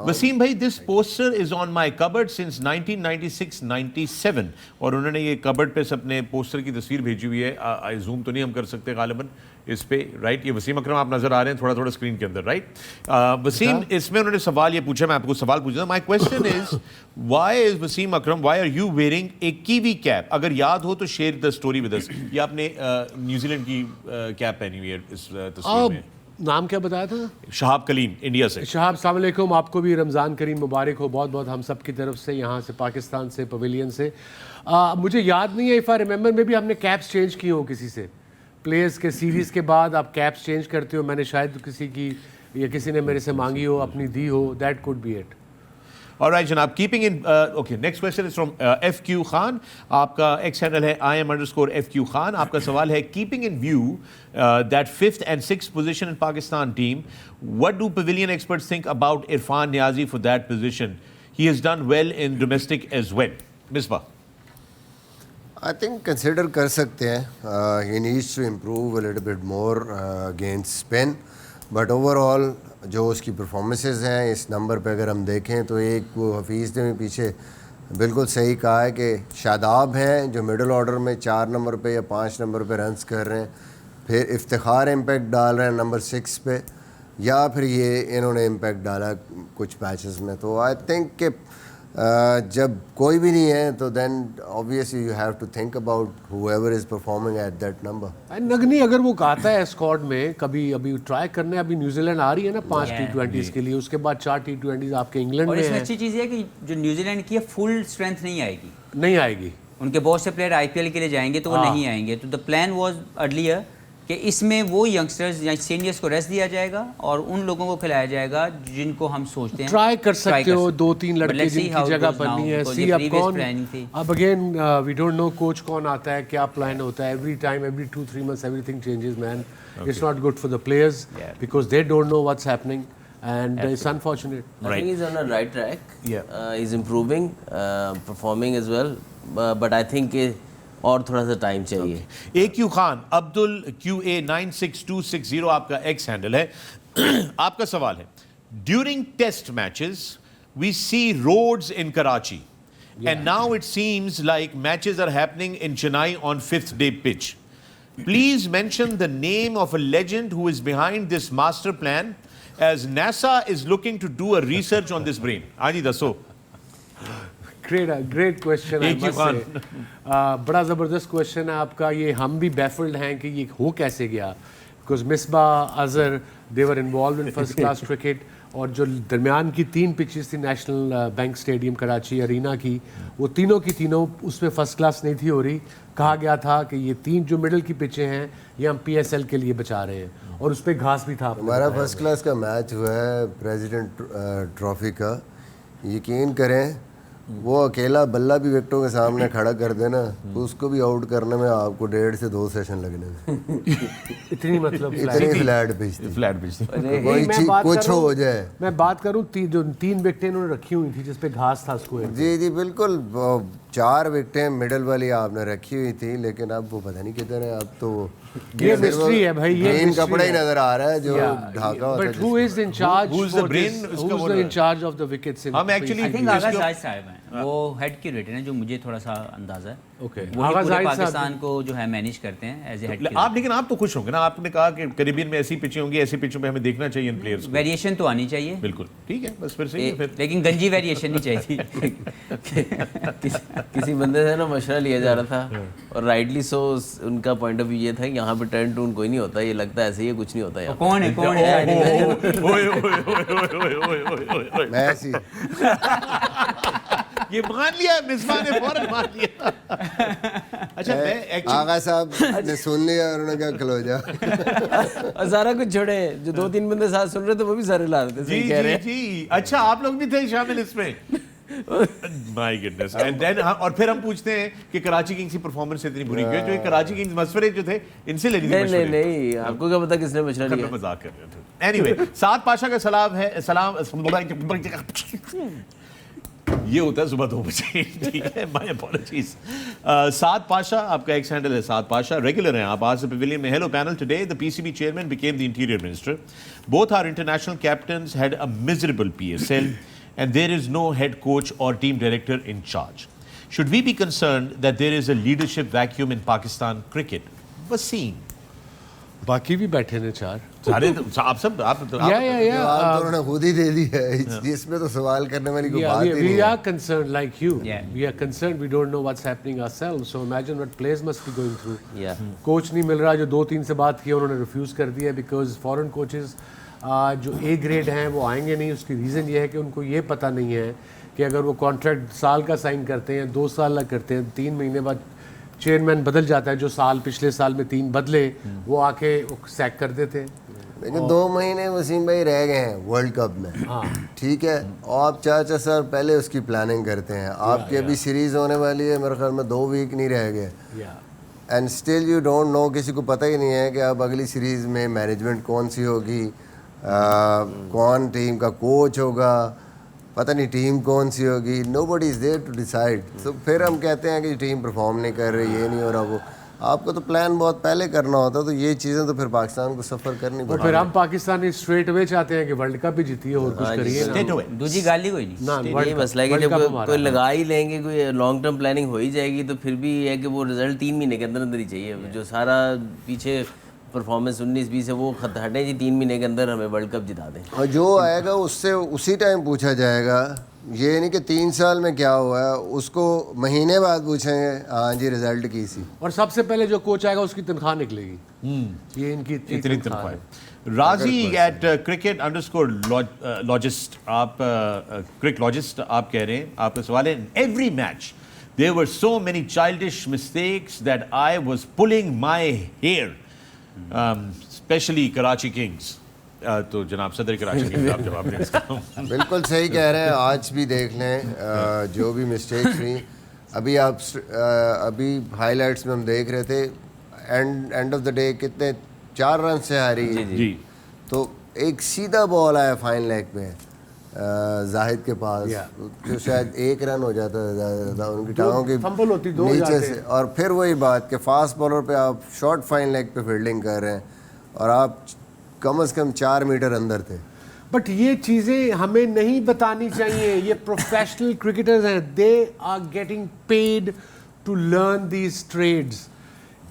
वसीम भाई, this poster is on my cupboard since 1996-97 और उन्होंने ये कबर्ड पे अपने पोस्टर की तस्वीर भेजी हुई है. जूम तो नहीं हम कर सकते गालिबन इस पे, राइट. ये वसीम अकरम आप नजर आ रहे हैं थोड़ा थोड़ा स्क्रीन के अंदर, राइट. वसीम, इसमें उन्होंने सवाल ये पूछा, मैं आपको सवाल पूछा. My question is why is Wasim Akram, why are you wearing a kiwi cap? अगर याद हो तो share the story with us. ये आपने न्यूजीलैंड की कैप पहनी हुई है इस तस्वीर में. नाम क्या बताया था? शहाब कलीम, इंडिया से. शहाब, अस्सलाम वालेकुम. आपको भी रमज़ान करीम मुबारक हो बहुत बहुत हम सब की तरफ से, यहाँ से पाकिस्तान से, पवेलियन से. मुझे याद नहीं है, इफ़ आई रिमेंबर में भी हमने कैप्स चेंज की हो किसी से. प्लेयर्स के सीरीज़ के बाद आप कैप्स चेंज करते हो, मैंने शायद किसी की या किसी ने मेरे से मांगी हो, अपनी दी हो. दैट कुड बी इट. ऑलराइट जनाब, keeping in okay. Next question is from FQ Khan. आपका एक्स हैंडल है IM_FQ खान. आपका सवाल है keeping in view that 5th and 6th position in Pakistan team, what do pavilion experts think about Irfan Niazi for that position? He has done well in domestic as well. Misbah, I think consider कर सकते हैं. He needs to improve a little bit more against spin, but overall जो उसकी performances हैं इस number पे अगर हम देखें तो एक वो हफीज़ ने भी पीछे बिल्कुल सही कहा है कि शादाब हैं जो मिडल ऑर्डर में 4 नंबर पे या 5 नंबर पे रन्स कर रहे हैं, फिर इफ्तिखार इम्पैक्ट डाल रहे हैं नंबर 6 पे, या फिर ये इन्होंने इम्पैक्ट डाला कुछ मैचेस में. तो आई थिंक कि जब कोई भी नहीं है तो then obviously you have to think about whoever is performing at that number. नगनी अगर वो आता है स्क्वाड में कभी, अभी ट्राई करने, अभी न्यूजीलैंड आ रही है ना 5 T20s के लिए, उसके बाद 4 T20s आपके इंग्लैंड में. और इसमें अच्छी चीज़ है कि जो न्यूजीलैंड की है फुल स्ट्रेंथ नहीं आएगी. उनके बहुत से प्लेयर IPL के लिए जाएंगे तो वो नहीं आएंगे. तो द प्लान वाज अर्लियर कि इसमें वो यंगस्टर्स या सीनियर्स को रेस्ट दिया जाएगा और उन लोगों को खिलाया जाएगा जिनको हम सोचते हैं. ट्राई कर सकते हो 2-3 लड़के जिनकी जगह बननी है. सी अब कौन, अब again we don't know coach कौन आता है, क्या प्लान होता है. Every time, every 2-3 months everything changes man. It's not good for the players because they don't know what's happening and it's unfortunate. I think he's on a right track. He's improving, performing as well, but I think और थोड़ा सा time चाहिए. AQ Khan, Abdul QA96260 आपका X handle है. आपका सवाल है, during test matches we see roads in Karachi and now it seems like matches are happening in Chennai on 5th day pitch. Please mention the name of a legend who is behind this master plan as NASA is looking to do a research on this brain. हाँ जी दसो. Great question. बड़ा ज़बरदस्त question है आपका. ये हम भी baffled हैं कि ये हो कैसे गया, because Misbah, Azhar, they were involved in first class cricket. और जो दरमियान की 3 पिचेस थी national bank stadium Karachi arena की, वो तीनों की तीनों उसमें फर्स्ट क्लास नहीं थी हो रही. कहा गया था कि ये 3 जो मिडिल की पिचें हैं ये हम PSL के लिए बचा रहे हैं और उस पर घास भी था. हमारा फर्स्ट क्लास का मैच हुआ है प्रेसिडेंट ट्रॉफी का. यकीन करें वो अकेला बल्ला भी विकेटों के सामने खड़ा कर देना तो उसको भी आउट करने में आपको 1.5 से 2 सेशन लगने में इतनी मतलब इतनी फ्लैट पिच थी। फ्लैट पिच थी। कोई चीज कुछ हो जाए। मैं बात करूं जो 3 विकेटें इन्होंने रखी हुई थी जिसपे घास था स्क्वायर। जी जी बिल्कुल 4 विकेटें मिडल वाली आपने रखी हुई थी लेकिन अब वो पता नहीं किधर है। अब तो ये मिस्ट्री है भाई, ये ग्रीन mystery कपड़ा ही है। नजर आ रहा है जो ढाका होता है। But who is in charge? Who's the brain? Who's the in charge of the wickets? हम एक्चुअली आई थिंक आगा जाहिद साहब हैं, वो हेड क्यूरेटर हैं, जो मुझे थोड़ा सा अंदाजा है। ओके, वो आगा पूरे जाहिद साहब पाकिस्तान को जो है मैनेज करते हैं एज ए हेड। आप लेकिन आप तो खुश होंगे ना, आपने कहा कि कैरिबियन में ऐसी पिचें होंगी, ऐसी पिचों पे हमें देखना चाहिए इन प्लेयर्स को। वेरिएशन तो आनी चाहिए, बिल्कुल ठीक है, बस फिर सही है फिर। लेकिन गंजी वेरिएशन नहीं चाहिए। किसी बंदे से ना मशवरा लिया जा रहा था और राइटली सो उनका पॉइंट ऑफ व्यू ये था कि यहाँ पे टर्न टून कोई नहीं होता, ये लगता है ऐसे ही कुछ नहीं होता यहाँ। कौन है मैं ऐसी ये मान लिया मिसबा ने, फौरन मान लिया। अच्छा मैं एक्चुअली आगा साहब ने सुन लिया और उन्होंने कहा खलो जा। और सारा कुछ छोड़े, जो 2-3 बंदे साथ सुन रहे थे वो भी सारे ला रहे थे, जी सही कह रहे जी हैं। जी, अच्छा आप लोग भी थे शामिल इसमें। My goodness. एंड देन और फिर हम पूछते हैं कि कराची किंग्स की परफॉर्मेंस इतनी बुरी क्यों? जो ये कराची किंग्स मशवरे जो थे इनसे लेनी थी नहीं मशवरे। नहीं, आपको क्या पता किसने मशवरा मैं लिया? मजाक कर रहे थे। एनीवे, साद पाशा का सलाम है, सलाम ये होता है सुबह 2 बजे। ठीक है, माय अपॉलॉजीज। साद पाशा आपका एक्स हैंडल है, साद पाशा रेगुलर हैं आप आज से पवेलियन में। Hello panel, today the PCB chairman became the interior minister, both are international captains had a miserable PSL and there is no head coach or team director in charge. Should we be concerned that there is a leadership vacuum in Pakistan cricket? Wasim. बाकी भी बैठे ने 4। सारे आप सब आप जवाब तो उन्होंने खुद ही दे दिया है, इसमें तो सवाल करने वाली कोई बात ही नहीं we है। are concerned like you. Yeah. We are concerned. We don't know what's happening ourselves. So imagine what players must be going through. Yeah. Coach नहीं मिल रहा, जो 2-3 से बात की उन्होंने रिफ्यूज़ कर दिया बिकॉज फॉरेन कोचेस जो ए ग्रेड हैं वो आएंगे नहीं। उसकी रीज़न ये है कि उनको ये पता नहीं है कि अगर वो कॉन्ट्रैक्ट साल का साइन करते हैं, 2 साल का करते हैं, 3 महीने बाद चेयरमैन बदल जाता है, जो पिछले साल में 3 बदले वो आके सैक कर देते हैं। लेकिन 2 महीने वसीम भाई रह गए हैं वर्ल्ड कप में, ठीक है, और आप 4 साल पहले उसकी प्लानिंग करते हैं। आपकी अभी सीरीज़ होने वाली है, मेरे ख्याल में 2 वीक नहीं रह गए and still you don't know, किसी को पता ही नहीं है कि अब अगली सीरीज़ में मैनेजमेंट कौन सी होगी, कौन टीम का कोच होगा, पता नहीं टीम कौन सी होगी। Nobody is there to decide. तो फिर हम कहते हैं कि टीम परफॉर्म नहीं कर रही, ये नहीं हो रहा वो। आपको तो प्लान बहुत पहले करना होता, तो ये चीज़ें तो फिर पाकिस्तान को सफ़र करनी और पड़ती। फिर हम पाकिस्तानी स्ट्रेट अवे चाहते हैं कि वर्ल्ड कप भी जीतिए और कुछ करिए ना। दूसरी गाली कोई नहीं ना यही मसला है कि जब कोई लगा ही लेंगे, कोई लॉन्ग टर्म प्लानिंग हो ही जाएगी, तो फिर भी है कि वो रिजल्ट 3 महीने के अंदर अंदर ही चाहिए। जो सारा पीछे परफॉर्मेंस 19-20 है वो हटे जी, 3 महीने के अंदर हमें वर्ल्ड कप जिता दें। और जो आएगा उससे उसी टाइम पूछा जाएगा, ये नहीं कि 3 साल में क्या हुआ है, उसको महीने बाद पूछेंगे हाँ जी रिजल्ट की सी। और सबसे पहले जो कोच आएगा उसकी तनख्वाह निकलेगी। ये इनकी इतनी तनख्वाह है। राजी एट क्रिकेट अंडरस्कोर लॉजिस्ट, आप क्रिक लॉजिस्ट आप कह रहे हैं, आपका सवाल है, every match there were so many childish mistakes that I was pulling my hair, specially Karachi Kings. तो जनाब सदर कराची किंग्स आप जवाब दें इसका। बिल्कुल सही कह रहे हैं, आज भी देख लें जो भी मिस्टेक्स हुई। अभी आप अभी हाइलाइट्स में हम देख रहे थे, एंड ऑफ द डे कितने 4 रन से हारी जी। तो एक सीधा बॉल आया फाइन लेग पे जाहिद के पास, जो शायद 1 रन हो जाता है ज़्यादा, उनकी टांगों की फंबल होती 2 नीचे से। और फिर वही बात कि फास्ट बॉलर पे आप शॉर्ट फाइन लेग पे फील्डिंग कर रहे हैं और आप कम से कम 4 मीटर अंदर थे। बट ये चीज़ें हमें नहीं बतानी चाहिए। ये प्रोफेशनल क्रिकेटर्स हैं, they are getting paid to learn these trades.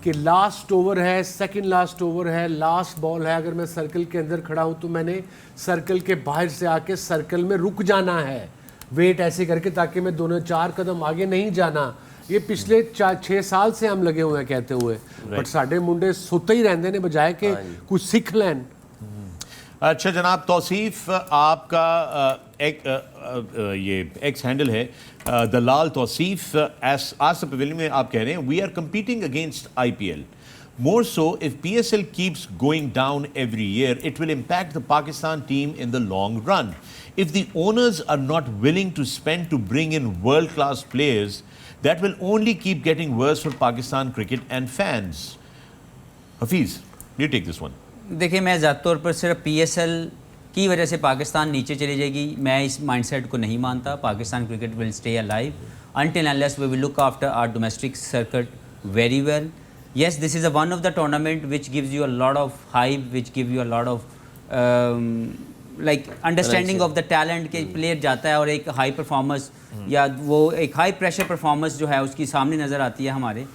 कि लास्ट ओवर है, सेकंड लास्ट ओवर है, लास्ट बॉल है, अगर मैं सर्कल के अंदर खड़ा हूँ तो मैंने सर्कल के बाहर से आके सर्कल में रुक जाना है, वेट ऐसे करके, ताकि मैं 2-4 कदम आगे नहीं जाना। ये पिछले 6 साल से हम लगे हुए हैं कहते हुए, बट साढ़े मुंडे सुते ही रहते हैं बजाय के कुछ सीख लें। अच्छा जनाब तौसीफ, आपका ये एक्स हैंडल है दलाल तौसीफ, आज से पवेलियन में आप कह रहे हैं we are competing against IPL, More so, if PSL keeps going down every year, it will impact the Pakistan team in the long run. If the owners are not willing to spend to bring in world-class players, that will only keep getting worse for Pakistan cricket and fans. Hafeez, you take this one. देखिए, मैं ज़ाती तौर पर सिर्फ PSL की वजह से पाकिस्तान नीचे चली जाएगी, मैं इस माइंडसेट को नहीं मानता. Pakistan cricket will stay alive until unless we will look after our domestic circuit very well. Yes, this is one of the tournament which gives you a lot of hype, which give you a lot of like understanding of the talent के player जाता है और एक high performance या वो एक high pressure performance जो है उसकी सामने नज़र आती है हमारे.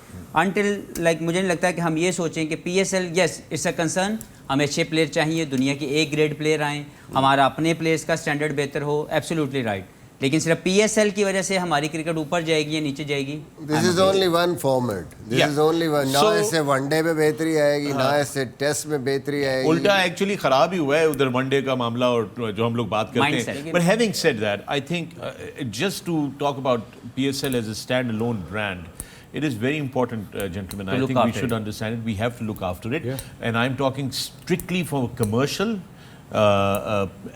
Until like मुझे नहीं लगता है कि हम ये सोचें कि PSL yes it's a concern, हमें अच्छे प्लेयर चाहिए, दुनिया के A ग्रेड प्लेयर आएँ, हमारा अपने प्लेयर्स का स्टैंडर्ड बेहतर हो, एब्सोल्युटली राइट. लेकिन सिर्फ PSL की वजह से हमारी क्रिकेट ऊपर जाएगी या नीचे जाएगी. This is only one format, this is only one. ना इससे वनडे में बेहतरी आएगी, ना इससे टेस्ट में बेहतरी आएगी. उल्टा एक्चुअली खराब ही हुआ है उधर वनडे का मामला और जो हम लोग बात करते हैं. But having said that, I think just to talk about PSL as a stand alone brand, it is very important, gentlemen. I think we should understand it. We have to look after it. Yeah. And I'm talking strictly from a commercial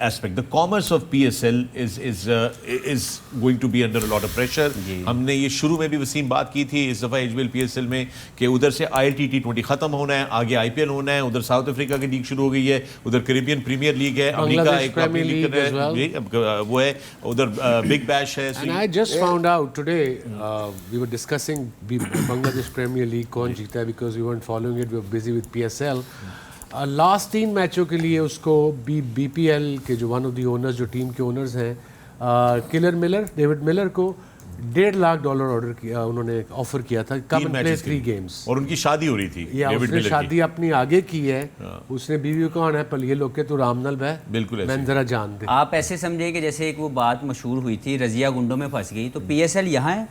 aspect. The commerce of PSL is going to be under a lot of pressure. हमने ये शुरू में भी वसीम बात की थी इस दफ़ा HBL PSL में कि उधर से ILT T20 ख़त्म होना है, आगे IPL होना है, उधर साउथ अफ्रीका की लीग शुरू हो गई है, उधर कैरिबियन प्रीमियर लीग है, अमेरिका एक प्रीमियर लीग वो है, उधर बिग बैश है. And I just found out today we were discussing Bangladesh Premier League कौन जीता है because we weren't following it, we were busy with PSL. Last 3 मैचों के लिए उसको BPL के जो वन ऑफ दी ओनर्स जो टीम के ओनर्स हैं डेविड मिलर को $1.5 लाख ऑर्डर किया, उन्होंने ऑफर किया था कम एंड प्ले 3 गेम्स. और उनकी शादी हो रही थी. उसने शादी अपनी आगे की है. उसने बीवी को कहा है पर ये लोग के तो रामनल है बिल्कुल मैं जरा जान दे. आप ऐसे समझे कि जैसे एक वो बात मशहूर हुई थी रजिया गुंडों में फंस गई, तो PSL यहाँ है,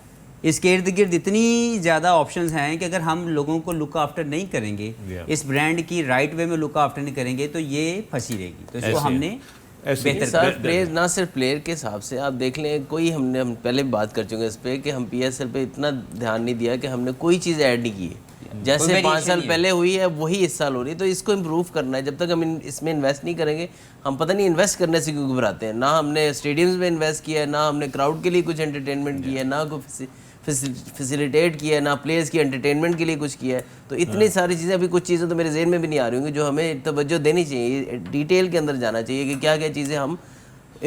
इसके इर्द गिर्द इतनी ज़्यादा ऑप्शंस हैं कि अगर हम लोगों को लुक आफ्टर नहीं करेंगे, इस ब्रांड की राइट वे में लुक आफ्टर नहीं करेंगे तो ये फंसी रहेगी. तो इसको हमने बेहतर प्लेयर, ना सिर्फ प्लेयर के हिसाब से आप देख लें, हम पहले बात कर चुके हैं इस पर कि हम PSL पे इतना ध्यान नहीं दिया कि हमने कोई चीज़ ऐड नहीं की है. जैसे 5 साल पहले हुई है वही इस साल हो रही है. तो इसको इम्प्रूव करना है. जब तक हम इसमें इन्वेस्ट नहीं करेंगे, हम पता नहीं इन्वेस्ट करने से क्यों घबराते हैं. ना हमने स्टेडियम्स में इन्वेस्ट किया है, ना हमने क्राउड के लिए कुछ एंटरटेनमेंट किया है, ना कोई फैसिलिटेट किया है, ना प्लेयर्स की एंटरटेनमेंट के लिए कुछ किया है. तो इतनी सारी चीज़ें, अभी कुछ चीज़ें तो मेरे जेहन में भी नहीं आ रही होंगी जो हमें तवज्जो देनी चाहिए, डिटेल के अंदर जाना चाहिए कि क्या क्या चीज़ें हम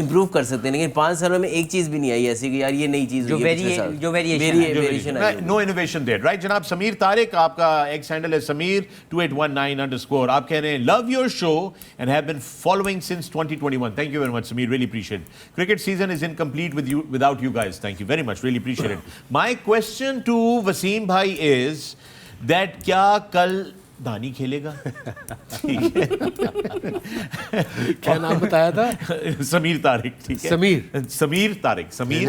इम्प्रूव कर सकते हैं. लेकिन 5 सालों में एक चीज़ भी नहीं आई ऐसी कि यार ये नई चीज़ जो वेरिएशन है. नो इनोवेशन देयर, राइट जनाब. समीर तारिक, आपका एक्स हैंडल है समीर 2819_. आप कह रहे हैं love your show and have been following since 2021. Thank you very much Sameer, really appreciate. Cricket season is incomplete without you guys. Thank you very much, really appreciate it. My question to Wasim भाई is that क्या कल दानी खेलेगा? क्या नाम बताया था? समीर तारिक. ठीक है, समीर तारिक. Sameer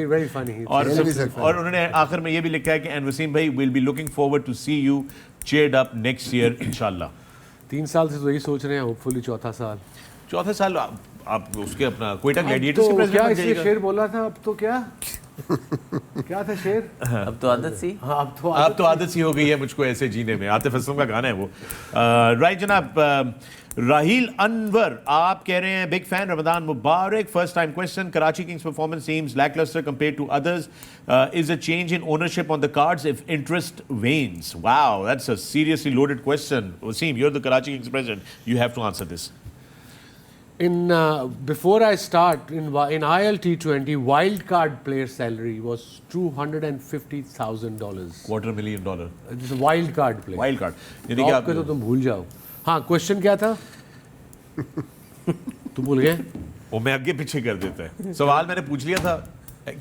very funny. और उन्होंने आखिर में ये भी लिखा है कि एंड वसीम भाई will be looking forward to see you cheered up next year इंशाल्लाह. 3 साल से तो यही सोच रहे हैं, होपफुली चौथा साल आप उसके अपना कोयटा ग्लैडिएटर्स के प्रेसिडेंट बन जाइएगा. शेर बोला था, अब तो क्या क्या था शेर? अब तो आदत सी. हाँ, अब तो आदत सी हो गई है मुझको ऐसे जीने में. आतिफ असलम का गाना है वो. राइट जनाब. राहील अनवर, आप कह रहे हैं बिग फैन, रमजान मुबारक. First time question, Karachi Kings performance seems lacklustre compared to others. Is a change in ownership on the cards if interest wanes? Wow, that's a seriously loaded question. Wasim, you are the Karachi Kings president, you have to answer this. Before I start, in IL T20, wild card player salary was $250,000. $250,000. This is wild card player. Wild card. यानी कि आपके तो तुम भूल जाओ. हाँ, question क्या था? तुम भूल गए? वो मैं आगे पीछे कर देता है. सवाल मैंने पूछ लिया था.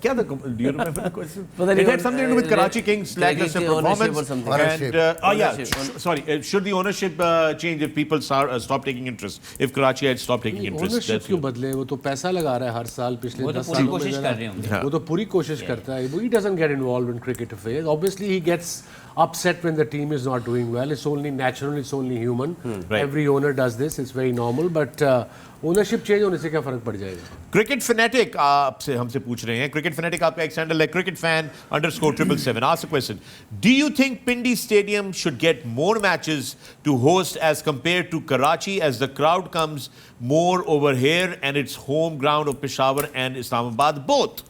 क्या था? Do you remember the question? It had something to do with Karachi Kings lackluster performance and sorry, should the ownership change if people stop taking interest? If Karachi had stopped taking interest, ownership क्यों बदले? वो तो पैसा लगा रहा है हर साल पिछले 10 सालों में. कोशिश कर रहे होंगे. वो तो पूरी कोशिश करता है. He doesn't get involved in cricket affairs. Obviously, he gets upset when the team is not doing well. It's only natural, it's only human. Right. Every owner does this, it's very normal. But ownership change होने से क्या फर्क पड़ जाएगा? Cricket fanatic आपसे हमसे पूछ रहे हैं, क्रिकेट फैनेटिक आपका एक हैंडल है cricketfan_777 ask a question. Do you think Pindi Stadium should get more matches to host as compared to Karachi, as the crowd comes more over here and it's home ground of Peshawar and Islamabad both?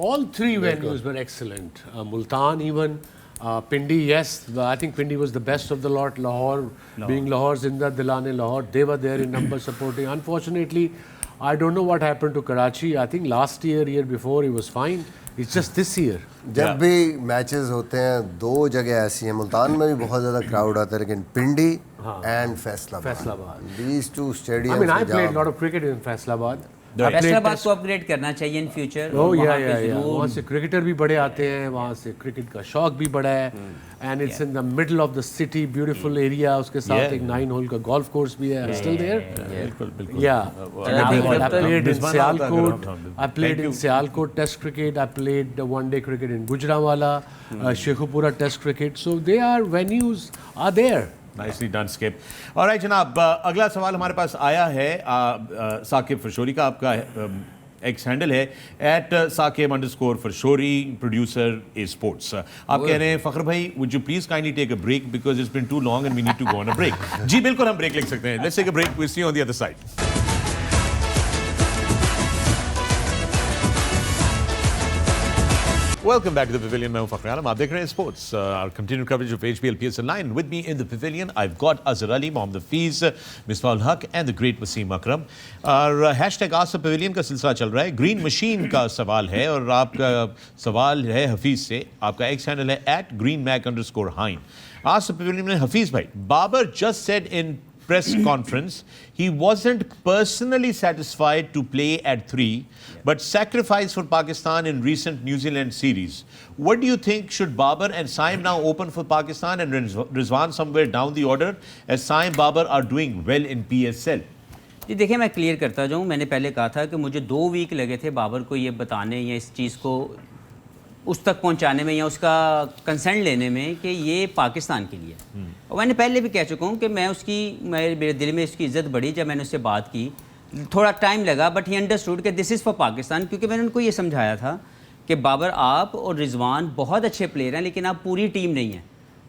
All three venues were excellent. Multan even, Pindi, yes, I think Pindi was the best of the lot. Lahore. Being Lahore, Zinda, Dilane, Lahore, they were there in numbers supporting. Unfortunately, I don't know what happened to Karachi. I think last year before, it was fine. It's just this year. जब भी matches होते हैं दो जगह ऐसी हैं, मुल्तान में भी बहुत ज़्यादा क्राउड आता है, लेकिन Pindi and Faisalabad, these two stadiums. I mean, I played a lot of cricket in Faisalabad. Faisalabad को अपग्रेड करना चाहिए इन फ्यूचर। वहाँ से क्रिकेटर भी बड़े आते हैं, वहाँ से क्रिकेट का शौक भी बड़ा है, and it's in the middle of the city, beautiful area, उसके साथ एक 9 होल का गोल्फ कोर्स भी है, स्टिल देयर। बिल्कुल या I played in Sialkot, I played in Sialkot Test cricket, I played one day cricket in Gujranwala, Sheikhupura Test cricket, so they are venues are there. Nicely done, Skip. All right, जनाब, अगला सवाल हमारे पास आया है साकिब फरशोरी का। आपका X handle है @Saqib_Farshori, producer ए sports. आप कह रहे हैं फ़ख्र भाई, would you please kindly take a break because it's been too long and we need to go on a break. जी बिल्कुल, हम ब्रेक ले सकते हैं। Let's take a break, we see you on the other side. Welcome back to the Pavilion. मैं हूं फ़ख्र आलम, आप देख रहे हैं sports, our continued coverage of HBL PSL9. With me in the Pavilion, I've got Azhar Ali, Mohammad Hafeez, Misbah and the great Wasim Akram. और hashtag Ask the Pavilion का सिलसिला चल रहा है। ग्रीन मशीन का सवाल है और आपका सवाल है हफीज़ से। आपका एक्स हैंडल है @greenmac_hein. Ask the Pavilion में हफीज़ भाई, Babar just said in press conference he wasn't personally satisfied to play at 3 but sacrificed for Pakistan in recent New Zealand series. What do you think, should Babar and Saim now open for Pakistan and Rizwan somewhere down the order, as Saim Babar are doing well in PSL? जी देखिए, मैं clear करता जाऊँ, मैंने पहले कहा था कि मुझे 2 वीक लगे थे बाबर को ये बताने या इस चीज़ को उस तक पहुंचाने में या उसका कंसर्न लेने में कि ये पाकिस्तान के लिए। और मैंने पहले भी कह चुका हूँ कि मैं उसकी, मेरे दिल में उसकी इज़्ज़त बढ़ी जब मैंने उससे बात की। थोड़ा टाइम लगा बट ही अंडरस्टूड कि दिस इज़ फॉर पाकिस्तान, क्योंकि मैंने उनको ये समझाया था कि बाबर, आप और रिजवान बहुत अच्छे प्लेयर हैं लेकिन आप पूरी टीम नहीं हैं।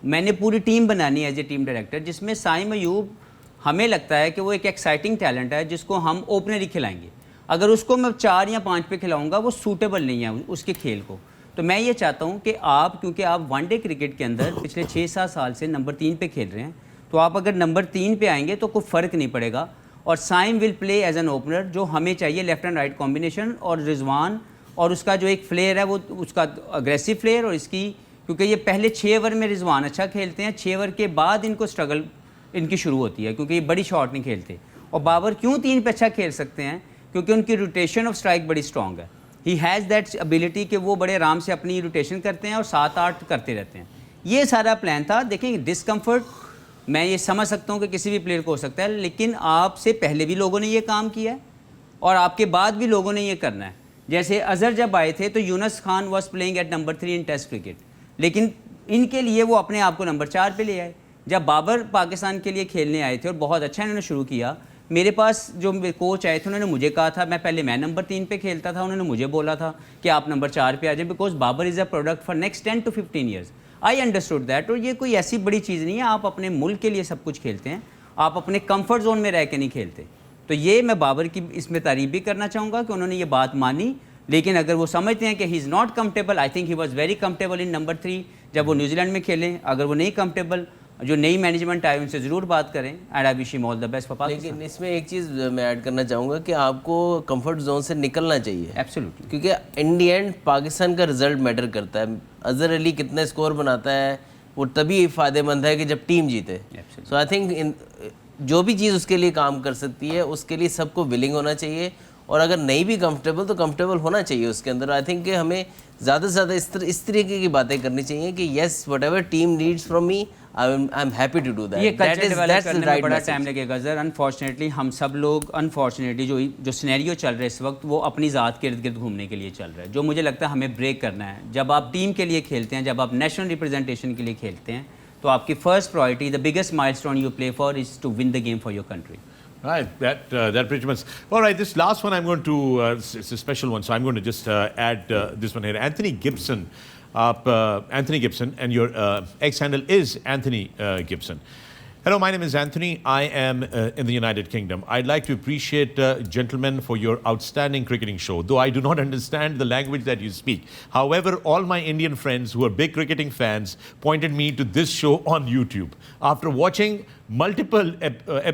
मैंने पूरी टीम बनानी है एज ए टीम डायरेक्टर, जिसमें साइम अयूब हमें लगता है कि वो एक एक्साइटिंग टैलेंट है जिसको हम ओपनर ही खिलाएंगे। अगर उसको मैं 4 या 5 पे खिलाऊँगा वो सूटेबल नहीं है उसके खेल को। तो मैं ये चाहता हूँ कि आप, क्योंकि आप वनडे क्रिकेट के अंदर पिछले 6-7 साल से नंबर 3 पे खेल रहे हैं, तो आप अगर नंबर 3 पे आएंगे तो कोई फ़र्क नहीं पड़ेगा। और Saim will play as an opener, जो हमें चाहिए लेफ्ट एंड राइट कॉम्बिनेशन, और रिजवान और उसका जो एक फ्लेयर है वो उसका अग्रेसिव फ्लेयर, और इसकी, क्योंकि ये पहले 6 ओवर में रिजवान अच्छा खेलते हैं, 6 ओवर के बाद इनको स्ट्रगल इनकी शुरू होती है क्योंकि ये बड़ी शॉट नहीं खेलते। और बाबर क्यों 3 पे अच्छा खेल सकते हैं, क्योंकि उनकी रोटेशन ऑफ स्ट्राइक बड़ी स्ट्रॉन्ग है। ही हैज़ दैट एबिलिटी कि वो बड़े आराम से अपनी रोटेशन करते हैं और 7-8 करते रहते हैं। ये सारा प्लान था। देखिए, डिस्कम्फर्ट मैं ये समझ सकता हूँ कि किसी भी प्लेयर को हो सकता है, लेकिन आपसे पहले भी लोगों ने ये काम किया है और आपके बाद भी लोगों ने ये करना है। जैसे अजहर जब आए थे तो Younis Khan was playing at number 3 in test cricket, लेकिन इनके लिए वो अपने आप को नंबर 4 पे ले आए। जब बाबर पाकिस्तान के लिए खेलने आए थे और बहुत अच्छा इन्होंने शुरू किया, मेरे पास जो कोच आए थे उन्होंने मुझे कहा था, मैं नंबर 3 पे खेलता था, उन्होंने मुझे बोला था कि आप नंबर 4 पे आ जाए, because Babar is a product for next 10 to 15 years. I understood that. और ये कोई ऐसी बड़ी चीज़ नहीं है, आप अपने मुल्क के लिए सब कुछ खेलते हैं, आप अपने कंफर्ट जोन में रह के नहीं खेलते। तो ये मैं बाबर की इसमें तारीफ भी करना चाहूँगा कि उन्होंने ये बात मानी। लेकिन अगर वो समझते हैं कि he is not comfortable, I think he was very comfortable in number 3 जब वो न्यूजीलैंड में खेलें। अगर वो नहीं कम्फर्टेबल, जो नई मैनेजमेंट आई उनसे ज़रूर बात करें। And I wish him all the best for Pakistan. लेकिन इसमें एक चीज़ मैं ऐड करना चाहूँगा कि आपको कंफर्ट जोन से निकलना चाहिए। एब्सोल्युटली, क्योंकि इन दी एंड पाकिस्तान का रिजल्ट मैटर करता है। अजहर अली कितना स्कोर बनाता है वो तभी फ़ायदेमंद है कि जब टीम जीते। सो आई थिंक जो भी चीज़ उसके लिए काम कर सकती है उसके लिए सबको विलिंग होना चाहिए, और अगर नहीं भी कंफर्टेबल तो कंफर्टेबल होना चाहिए उसके अंदर। आई थिंक कि हमें ज़्यादा से ज़्यादा इस तरीके की बातें करनी चाहिए कि yes, what ever team needs from me I'm happy to do that. ये That culture is develop that's the करने में right बड़ा message. टाइम लगेगा अजहर। अनफॉर्चुनेटली हम सब लोग अनफॉर्चुनेटली जो सिनेरियो चल रहा है इस वक्त वो अपनी ज़ात के इर्द गिर्द घूमने के लिए चल रहा है, जो मुझे लगता है हमें ब्रेक करना है। जब आप टीम के लिए खेलते हैं, जब आप नेशनल रिप्रेजेंटेशन के लिए खेलते हैं, तो आपकी first priority, the biggest milestone you play for is to win the game for your country. Right, that pretty much. All right, this last one I'm going to, it's a special one, so I'm going to just add this one here. Anthony Gibson, Anthony Gibson, and your ex-handle is Anthony Gibson. Hello, my name is Anthony. I am in the United Kingdom. I'd like to appreciate, gentlemen, for your outstanding cricketing show, though I do not understand the language that you speak. However, all my Indian friends who are big cricketing fans pointed me to this show on YouTube. After watching multiple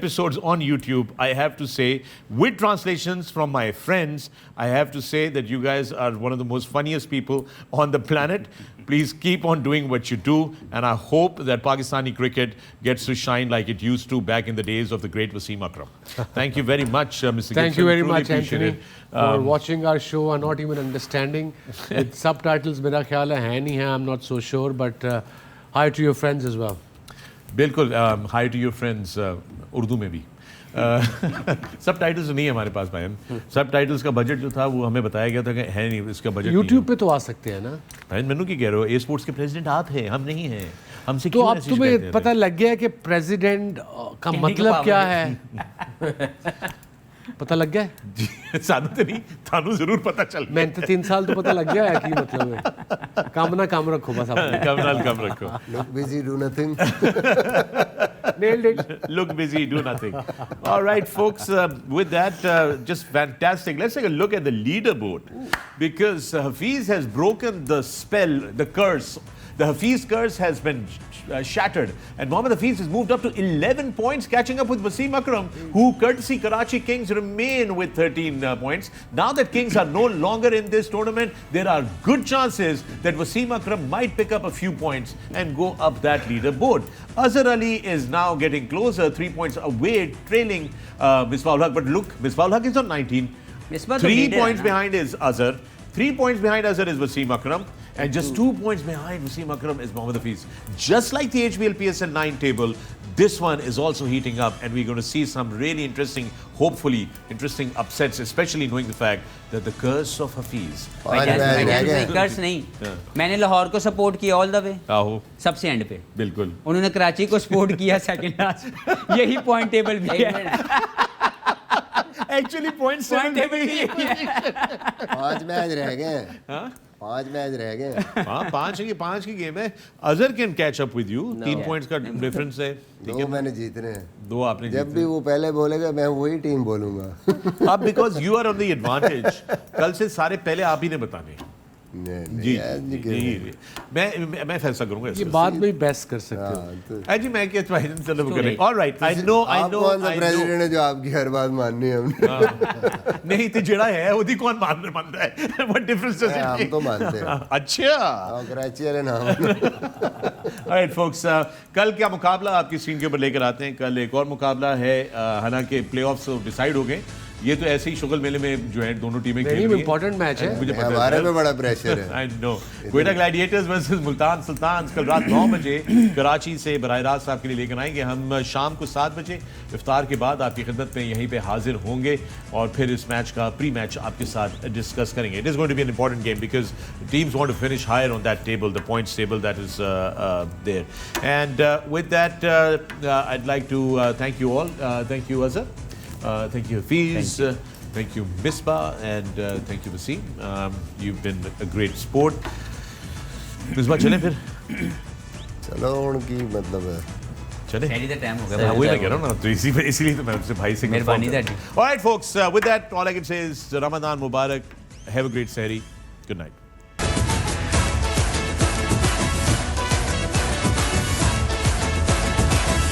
episodes on YouTube, I have to say, with translations from my friends, I have to say that you guys are one of the most funniest people on the planet. Please keep on doing what you do, and I hope that Pakistani cricket gets to shine like it used to back in the days of the great Wasim Akram. Thank you very much, Mr. Gibson. Thank you very Truly much, appreciate Anthony, it. for watching our show and not even understanding. With subtitles, मेरा ख्याल है नहीं है, I'm not so sure, but hi to your friends as well. बिल्कुल, hi to your friends, Urdu में भी। सब titles नहीं है हमारे पास भाई। सब टाइटल्स का बजट जो था वो हमें बताया गया था कि है नहीं, इसका बजट YouTube पे तो आ सकते हैं ना। भाई मैनू की कह रहे हो, ए स्पोर्ट्स के प्रेसिडेंट आप हैं, हम नहीं हैं। हमसे तो क्यों अब ऐसी तुम्हें शिकायतें हैं? पता लग गया कि प्रेसिडेंट का मतलब क्या है? पता लग गया? जी, सानू तो नहीं, थानू जरूर पता चल गया। मैं तो 3 साल तो पता लग गया है कि मतलब है। काम ना काम रखो बस अपने। कम नाल कम रखो। Look busy, do nothing. Nailed it. Look busy, do nothing. All right, folks, with that, just fantastic. Let's take a look at the leaderboard because Hafeez has broken the spell, the curse. The Hafeez curse has been shattered, and Mohammad Hafeez has moved up to 11 points, catching up with Wasim Akram, who, courtesy Karachi Kings, remain with 13 points. Now that Kings are no longer in this tournament, there are good chances that Wasim Akram might pick up a few points and go up that leaderboard. Azhar Ali is now getting closer, 3 points away, trailing Misbah. But look, Misbah is on 19. Misbah तो 3 leader है points ना। behind is Azhar. 3 points behind Azhar is Wasim Akram. And just 2 points behind Wasim Akram is Mohammad Hafeez. Just like the HBL PSL9 table, this one is also heating up, and we're going to see some really interesting, hopefully interesting upsets, especially knowing the fact that the curse of Hafeez. कर्स नहीं, मैंने लाहौर को support किया all the way, आहो, सबसे and पे। बिल्कुल। उन्होंने कराची को सपोर्ट किया सेकंड लास्ट। यही पॉइंट टेबल भी है। Actually, point टेबल भी है। 5 मैच रह गए हैं। 5 मैच रह गए हैं। हाँ, 5 की गेम है। Azhar can catch up with you. 3 points का डिफरेंस है। 2 मैंने जीतने हैं। 2 आपने जब भी वो पहले बोलेगा मैं वही टीम बोलूंगा। अब because you are on the advantage, कल से सारे पहले आप ही ने बताने। जी, मैं फैसला करूंगा ये बाद में बेस्ट कर सकते हो। जी मैं क्या चलो करें। All right, I know कौन सा प्रेसिडेंट है जो आपकी हर बात माननी है हमने? नहीं तो जेड़ा है ओदी कौन मानता है? What difference does it हम make? तो मानते हैं। अच्छा, कराची वाले नाम। All right, folks, कल क्या मुकाबला आपकी स्क्रीन के ऊपर लेकर आते हैं। कल एक और मुकाबला है, हालांकि प्लेऑफ्स डिसाइड हो गए। ये तो ऐसे ही शुगल मेले में जो है दोनों टीमें खेल रही हैं। इंपॉर्टेंट मैच है। मुझे पता है हमारे पे बड़ा प्रेशर है। I know. Quetta Gladiators versus Multan Sultans कल रात 9 बजे कराची से बराह रास्त आपके लिए लेकर आएंगे। हम शाम को 7 बजे इफ्तार के बाद आपकी खिदमत में यहीं पे हाजिर होंगे और फिर इस मैच का प्री मैच आपके साथ डिस्कस करेंगे। It is going to be an important game because teams want to finish higher on that table, the points table that is there. And with that I would like to thank you all. Thank you Azhar, thank you Hafeez, thank you Misbah, and thank you Wasim. You've been a great sport. Misbah चलें फिर? चलो उनकी मतलब है। चलें? शहरी का time हो गया। वही मैं कह रहा हूँ ना, तो इसीलिए तो मैं आपसे भाई से मेहरबानी दादी। All right folks, with that all I can say is Ramadan Mubarak. Have a great Sehri. Good night.